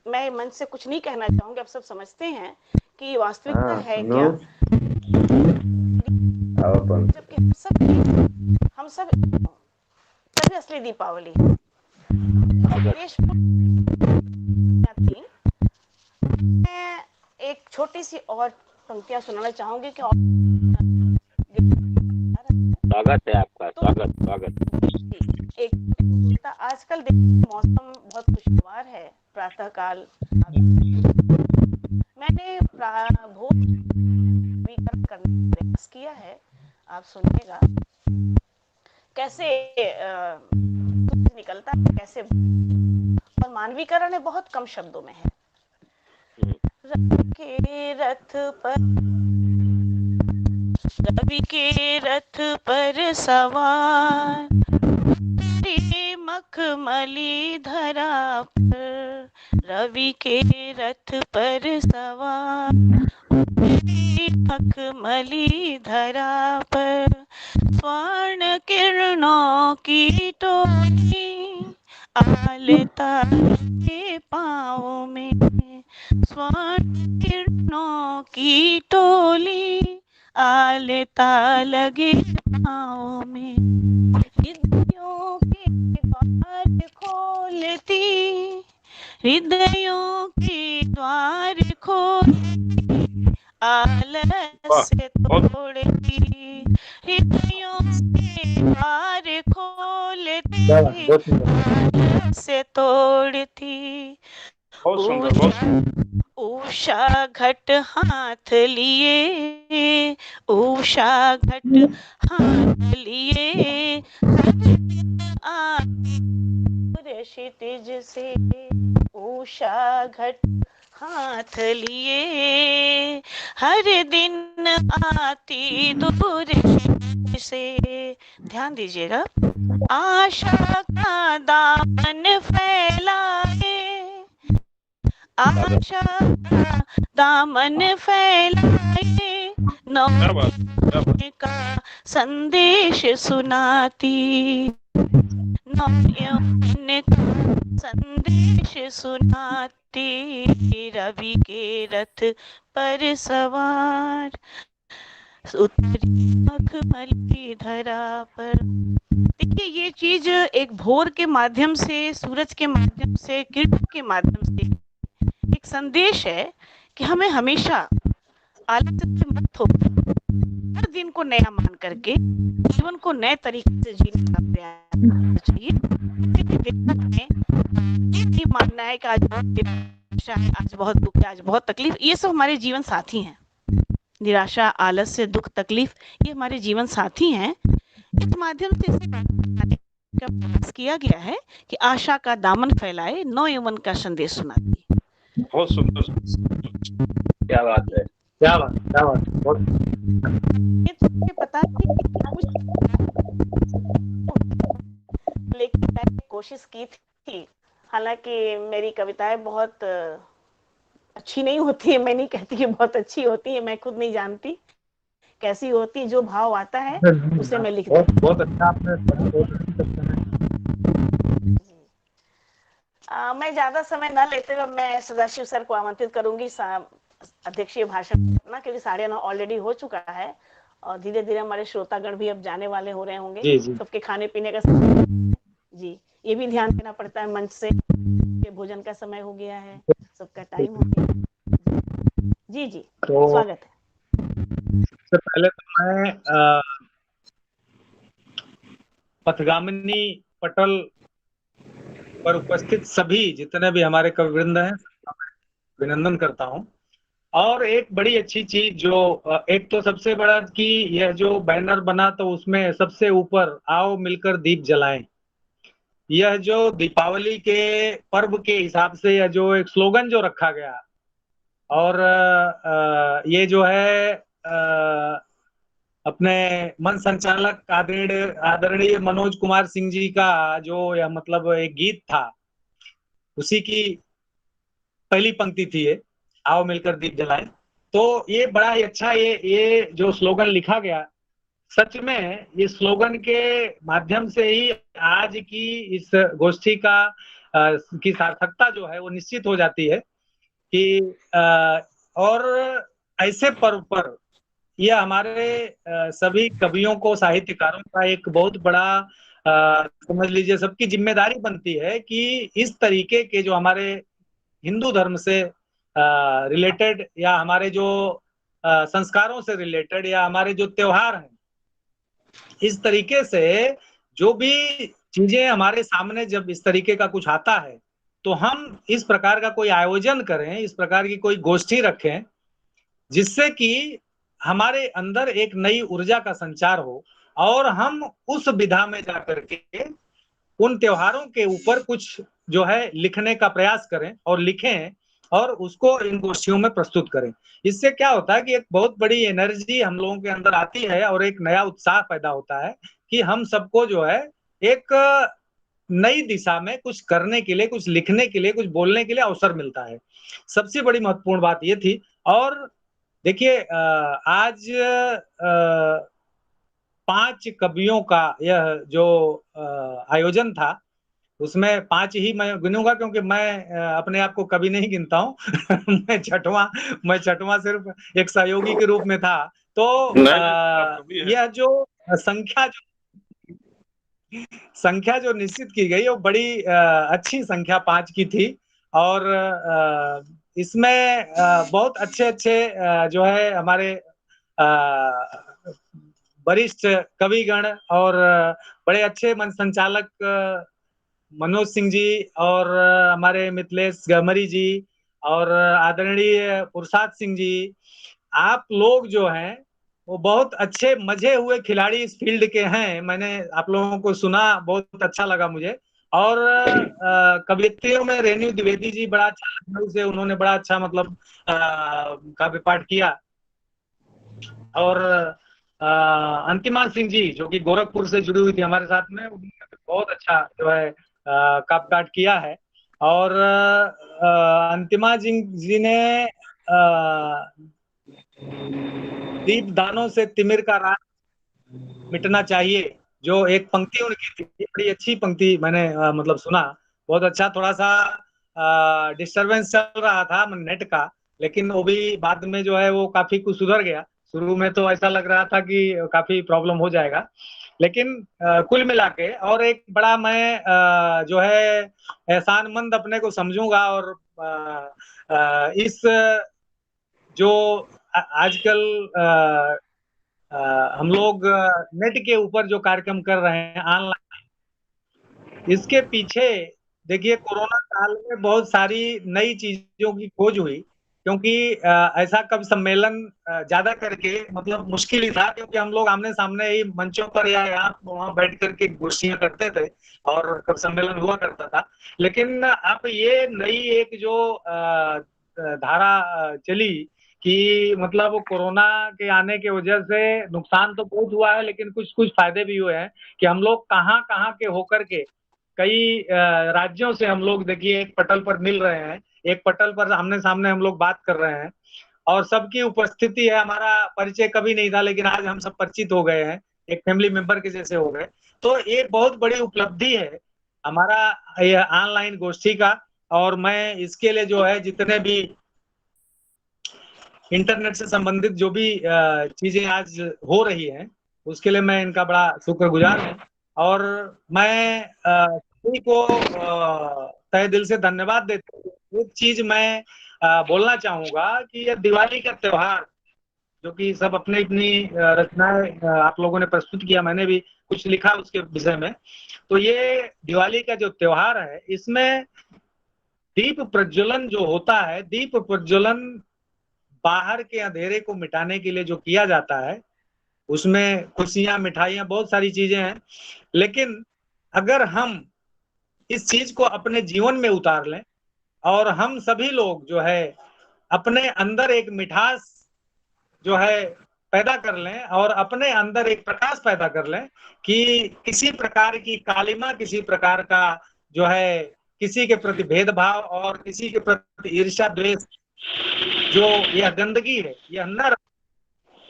[SPEAKER 1] मैं मन से कुछ नहीं कहना चाहूंगी, आप सब समझते हैं कि वास्तविकता है क्या। जबकि हम सब तभी असली दीपावली है। मैं एक छोटी सी और पंक्तियां सुनाना चाहूंगी कि
[SPEAKER 8] स्वागत है आपका, स्वागत।
[SPEAKER 1] एक आजकल मौसम बहुत खुशगवार है, प्रातः काल मैंने भोज करने का प्रयास किया है, आप सुनिएगा कैसे निकलता है, कैसे, और मानवीकरण है बहुत कम शब्दों में है। रवि के रथ पर सवार मखमली धरा पर, रवि के रथ पर सवार मखमली धरा पर, स्वर्ण किरणों की टोली आलता के पाँव में, स्वर्ण किरणों की टोली आलता लगे पाँव में, हृदयों के द्वार खोलती, हृदयों के द्वार खोलती, आलस से तोड़ती, हृदयों के द्वार खोलती, आलस से तोड़ती। उषा घट हाथ लिए, उषा घट हाथ लिए, क्षितिज से, उषा घट हाथ लिए, हर दिन आती दूर से। ध्यान दीजिएगा, आशा का दामन फैलाए, आशा का दामन फैलाए, नौयौवन का संदेश सुनाती, नौयौवन का संदेश सुनाती, रवि के रथ पर सवार उतरी मखमली धरा पर। देखिए, ये चीज एक भोर के माध्यम से, सूरज के माध्यम से, किरण के माध्यम से एक संदेश है कि हमें हमेशा आलस से मत हो, हर दिन को नया मान करके जीवन को नए तरीके से जीने का प्रयास करना चाहिए। ये नहीं मानना है कि आज बहुत निराशा है, आज बहुत दुख है, आज बहुत तकलीफ, ये सब हमारे जीवन साथी हैं। निराशा, आलस्य, दुख, तकलीफ, ये हमारे जीवन साथी हैं। इस माध्यम से का प्रयास किया गया है कि आशा का दामन फैलाए, नौयौवन का संदेश सुनाती।
[SPEAKER 5] बहुत सुंदर,
[SPEAKER 8] क्या बात है,
[SPEAKER 4] क्या बात, क्या बात, बहुत
[SPEAKER 1] ये तो पता नहीं लेकिन मैंने कोशिश की थी। हालांकि मेरी कविताएं बहुत अच्छी नहीं होती है, मैं नहीं कहती कि बहुत अच्छी होती है, मैं खुद नहीं जानती कैसी होती, जो भाव आता है उसे मैं लिख देती हूँ।
[SPEAKER 4] बहुत अच्छा आपने
[SPEAKER 1] मैं ज्यादा समय न लेते हुए मैं सदाशिव सर को आमंत्रित करूंगी अध्यक्षीय भाषण ना, क्योंकि 9:30 ऑलरेडी हो चुका है और धीरे धीरे हमारे श्रोतागण भी अब जाने वाले हो रहे होंगे। सबके खाने पीने का जी, ये भी ध्यान देना पड़ता है मंच से कि भोजन का समय हो गया है, सबका टाइम हो गया। जी जी,
[SPEAKER 4] तो
[SPEAKER 1] स्वागत है।
[SPEAKER 4] सबसे पहले तो मैं पथगामिनी पटल पर उपस्थित सभी जितने भी हमारे कविवृंद हैं, अभिनंदन करता हूं। और एक बड़ी अच्छी चीज जो एक तो सबसे बड़ा कि यह जो बैनर बना तो उसमें सबसे ऊपर आओ मिलकर दीप जलाएं, यह जो दीपावली के पर्व के हिसाब से यह जो एक स्लोगन जो रखा गया, और ये जो है अपने मन संचालक आदरणीय मनोज कुमार सिंह जी का जो यह मतलब एक गीत था, उसी की पहली पंक्ति थी ये, आओ मिलकर दीप जलाएं। तो ये बड़ा ही अच्छा ये जो स्लोगन लिखा गया, सच में ये स्लोगन के माध्यम से ही आज की इस गोष्ठी की सार्थकता जो है वो निश्चित हो जाती है कि और ऐसे पर्व पर यह हमारे सभी कवियों को, साहित्यकारों का एक बहुत बड़ा समझ लीजिए सबकी जिम्मेदारी बनती है कि इस तरीके के जो हमारे हिंदू धर्म से रिलेटेड या हमारे जो संस्कारों से रिलेटेड या हमारे जो त्योहार हैं, इस तरीके से जो भी चीजें हमारे सामने जब इस तरीके का कुछ आता है तो हम इस प्रकार का कोई आयोजन करें, इस प्रकार की कोई गोष्ठी रखें जिससे कि हमारे अंदर एक नई ऊर्जा का संचार हो और हम उस विधा में जाकर के उन त्योहारों के ऊपर कुछ जो है लिखने का प्रयास करें और लिखें और उसको इन गोष्ठियों में प्रस्तुत करें। इससे क्या होता है कि एक बहुत बड़ी एनर्जी हम लोगों के अंदर आती है और एक नया उत्साह पैदा होता है कि हम सबको जो है एक नई दिशा में कुछ करने के लिए, कुछ लिखने के लिए, कुछ बोलने के लिए अवसर मिलता है। सबसे बड़ी महत्वपूर्ण बात ये थी। और देखिए आज 5 कवियों का यह जो आयोजन था उसमें 5 ही मैं गिनूंगा क्योंकि मैं अपने आप को कवि नहीं गिनता हूँ मैं छठवां सिर्फ एक सहयोगी के रूप में था। तो यह जो संख्या जो निश्चित की गई वो बड़ी अच्छी संख्या 5 की थी और इसमें बहुत अच्छे जो है हमारे वरिष्ठ कविगण और बड़े अच्छे मंच संचालक मनोज सिंह जी और हमारे मिथिलेश गमरी जी और आदरणीय प्रसाद सिंह जी, आप लोग जो हैं वो बहुत अच्छे मजे हुए खिलाड़ी इस फील्ड के हैं। मैंने आप लोगों को सुना, बहुत अच्छा लगा मुझे। और कवियत्रियों में रेणु द्विवेदी जी बड़ा अच्छा, लखनऊ से उन्होंने बड़ा अच्छा मतलब काव्य पाठ किया। और अंतिमा सिंह जी जो कि गोरखपुर से जुड़ी हुई थी हमारे साथ में, उन्होंने बहुत अच्छा जो है काव्य पाठ किया है। और अंतिमा जी ने दीप दानों से तिमिर का रात मिटना चाहिए, जो एक पंक्ति उनकी थी, बड़ी अच्छी पंक्ति मैंने मतलब सुना, बहुत अच्छा। थोड़ा सा डिस्टरबेंस चल रहा था नेट का, लेकिन वो भी बाद में जो है वो काफी कुछ सुधर गया। शुरू में तो ऐसा लग रहा था कि काफी प्रॉब्लम हो जाएगा, लेकिन कुल मिला के और एक बड़ा मैं जो है एहसानमंद अपने को समझूंगा। और इस जो आजकल हम लोग नेट के ऊपर जो कार्यक्रम कर रहे हैं ऑनलाइन, इसके पीछे देखिए कोरोना काल में बहुत सारी नई चीजों की खोज हुई, क्योंकि ऐसा कब सम्मेलन ज्यादा करके मतलब मुश्किल ही था, क्योंकि हम लोग आमने सामने ही मंचों पर या यहाँ वहां बैठ करके गोष्ठियां करते थे और कब सम्मेलन हुआ करता था। लेकिन अब ये नई एक जो धारा चली कि मतलब कोरोना के आने के वजह से नुकसान तो बहुत हुआ है, लेकिन कुछ कुछ फायदे भी हुए हैं कि हम लोग कहाँ कहाँ के होकर के कई राज्यों से हम लोग देखिए एक पटल पर मिल रहे हैं, एक पटल पर आमने सामने हम लोग बात कर रहे हैं और सबकी उपस्थिति है। हमारा परिचय कभी नहीं था, लेकिन आज हम सब परिचित हो गए हैं, एक फैमिली मेंबर के जैसे हो गए। तो ये बहुत बड़ी उपलब्धि है हमारा ये ऑनलाइन गोष्ठी का। और मैं इसके लिए जो है जितने भी इंटरनेट से संबंधित जो भी चीजें आज हो रही हैं उसके लिए मैं इनका बड़ा शुक्रगुजार हूँ। और मैं सभी को तहे दिल से धन्यवाद देता हूँ। एक चीज मैं बोलना चाहूंगा कि यह दिवाली का त्योहार जो कि सब अपनी अपनी रचनाएं आप लोगों ने प्रस्तुत किया, मैंने भी कुछ लिखा उसके विषय में। तो ये दिवाली का जो त्योहार है इसमें दीप प्रज्वलन जो होता है, दीप प्रज्वलन बाहर के अंधेरे को मिटाने के लिए जो किया जाता है, उसमें खुशियां, मिठाइयां, बहुत सारी चीजें हैं। लेकिन अगर हम इस चीज को अपने जीवन में उतार लें और हम सभी लोग जो है अपने अंदर एक मिठास जो है पैदा कर लें और अपने अंदर एक प्रकाश पैदा कर लें कि किसी प्रकार की कालिमा, किसी प्रकार का जो है किसी के प्रति भेदभाव और किसी के प्रति ईर्ष्या द्वेष, जो यह गंदगी है, यह न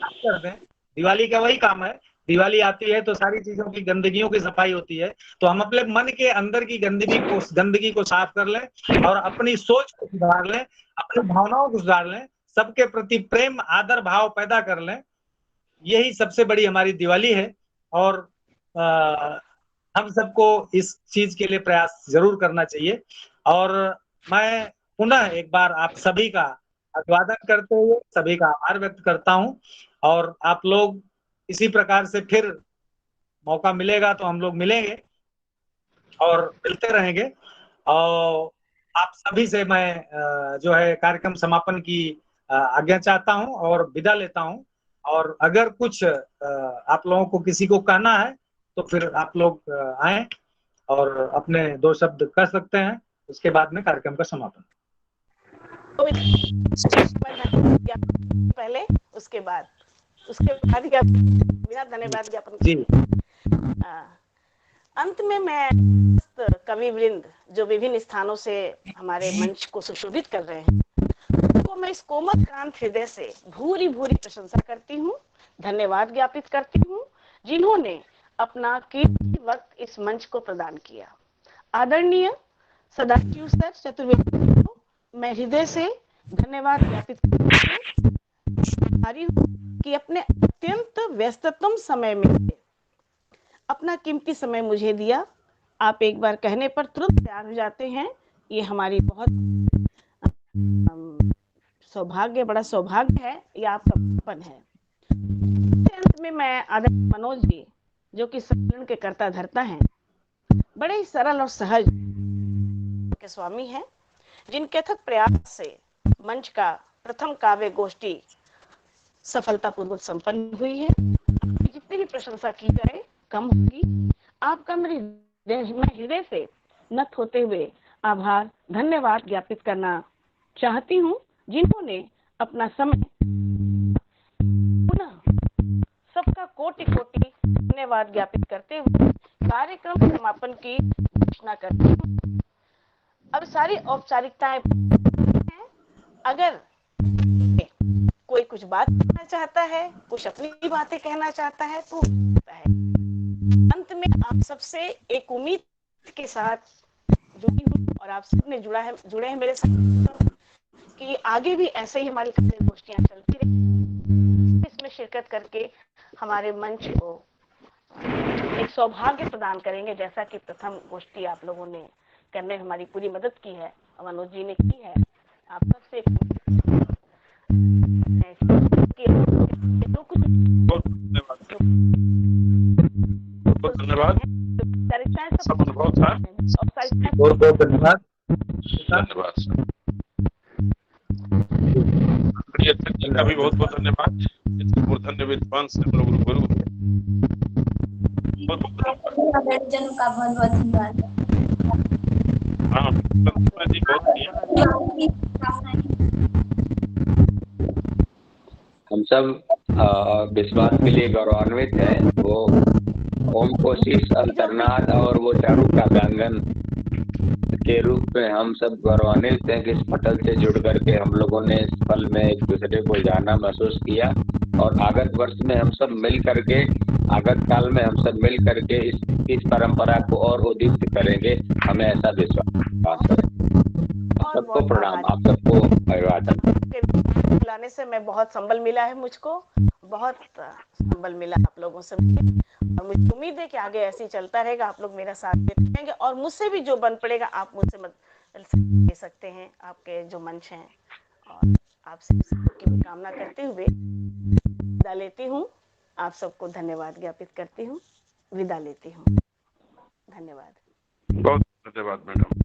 [SPEAKER 4] कर दें। दिवाली का वही काम है, दिवाली आती है तो सारी चीजों की गंदगियों की सफाई होती है। तो हम अपने मन के अंदर की गंदगी को साफ कर लें और अपनी सोच को सुधार लें, अपनी भावनाओं को सुधार लें, सबके प्रति प्रेम आदर भाव पैदा कर लें। यही सबसे बड़ी हमारी दिवाली है और हम सबको इस चीज के लिए प्रयास जरूर करना चाहिए। और मैं पुनः एक बार आप सभी का अभिवादन करते हुए सभी का आभार व्यक्त करता हूं और आप लोग इसी प्रकार से फिर मौका मिलेगा तो हम लोग मिलेंगे और मिलते रहेंगे। और आप सभी से मैं जो है कार्यक्रम समापन की आज्ञा चाहता हूं और विदा लेता हूं। और अगर कुछ आप लोगों को किसी को कहना है तो फिर आप लोग आए और अपने 2 शब्द कह सकते हैं, उसके बाद में कार्यक्रम का समापन।
[SPEAKER 1] पहले उसके बाद बिना धन्यवाद ज्ञापन
[SPEAKER 4] जी।
[SPEAKER 1] अंत में मैं कवि वृंद जो विभिन्न स्थानों से हमारे मंच को सुशोभित कर रहे हैं तो मैं इस कोमल कांत हृदय से भूरी भूरी प्रशंसा करती हूँ, धन्यवाद ज्ञापित करती हूँ जिन्होंने अपना कीमती वक्त इस मंच को प्रदान किया। आदरणीय सदाशिव सर चतुर्वेदी को मैं हृदय से धन्यवाद ज्ञापित करती हूँ कि अपने अत्यंत व्यस्ततम समय में अपना कीमती समय मुझे दिया। आप एक बार कहने पर तुरंत तैयार हो जाते हैं, ये हमारी बहुत बड़ा सौभाग्य है, ये आपका बचपन है। अंत में मैं आदरणीय मनोज जी जो कि सम्मेलन के कर्ता धर्ता हैं, बड़े ही सरल और सहज के स्वामी हैं, जिनके अथक प्रयास से मंच का प्रथम काव्य गोष्ठी सफलतापूर्वक संपन्न हुई है। जितनी भी प्रशंसा की जाए कम होगी। आपका मैं हृदय से नत होते हुए आभार धन्यवाद ज्ञापित करना चाहती हूँ जिन्होंने अपना समय पुनः सबका कोटि कोटि धन्यवाद ज्ञापित करते हुए कार्यक्रम समापन की घोषणा करती हूँ। अब सारी औपचारिकताएं हैं। अगर कोई कुछ बात कहना चाहता है, कुछ अपनी बातें कहना चाहता है तो है। अंत में आप सबसे एक उम्मीद के साथ जुड़ी हूँ और आप सबने जुड़े हैं मेरे साथ कि आगे भी ऐसे ही हमारी गोष्ठियां चलती रहेंगी। इसमें शिरकत करके हमारे मंच को एक सौभाग्य प्रदान करेंगे, जैसा कि प्रथम गोष्ठी आप लोगों ने करने में हमारी पूरी मदद की है, मनोज जी ने की है। आप सबसे
[SPEAKER 5] बहुत धन्यवाद। सब अनुभव था।
[SPEAKER 4] बहुत बहुत धन्यवाद।
[SPEAKER 5] धन्यवाद सर। अध्यक्ष जी का भी बहुत बहुत धन्यवाद। धन्य विद्वान से हम लोग गुरु बहुत बहुत
[SPEAKER 6] जनों का बहुत बहुत धन्यवाद।
[SPEAKER 5] हाँ जी बहुत
[SPEAKER 8] हम सब विश्वास के लिए गौरवान्वित हैं। वो ओम कोशिश अंतर्नाद और वो चारू का गांगन के रूप में हम सब गौरवान्वित हैं कि इस पटल से जुड़ करके हम लोगों ने इस पल में एक दूसरे को जाना महसूस किया और आगत वर्ष में हम सब मिल करके आगत काल में हम सब मिल करके इस परंपरा को और उद्दीप्त करेंगे। हमें ऐसा विश्वास है। सबको प्रणाम, आप सबको अभिवादन।
[SPEAKER 1] बुलाने से मैं बहुत संबल मिला है, मुझको बहुत संबल मिला आप लोगों से और मुझे उम्मीद है कि आगे ऐसे ही चलता रहेगा। आप लोग मेरा साथ देते रहेंगे और मुझसे भी जो बन पड़ेगा आप मुझसे दे सकते हैं, आपके जो मंच हैं। और आपसे की कामना करते हुए विदा लेती हूँ। आप सबको धन्यवाद ज्ञापित करती हूँ, विदा लेती हूँ। धन्यवाद।
[SPEAKER 5] बहुत धन्यवाद मैडम।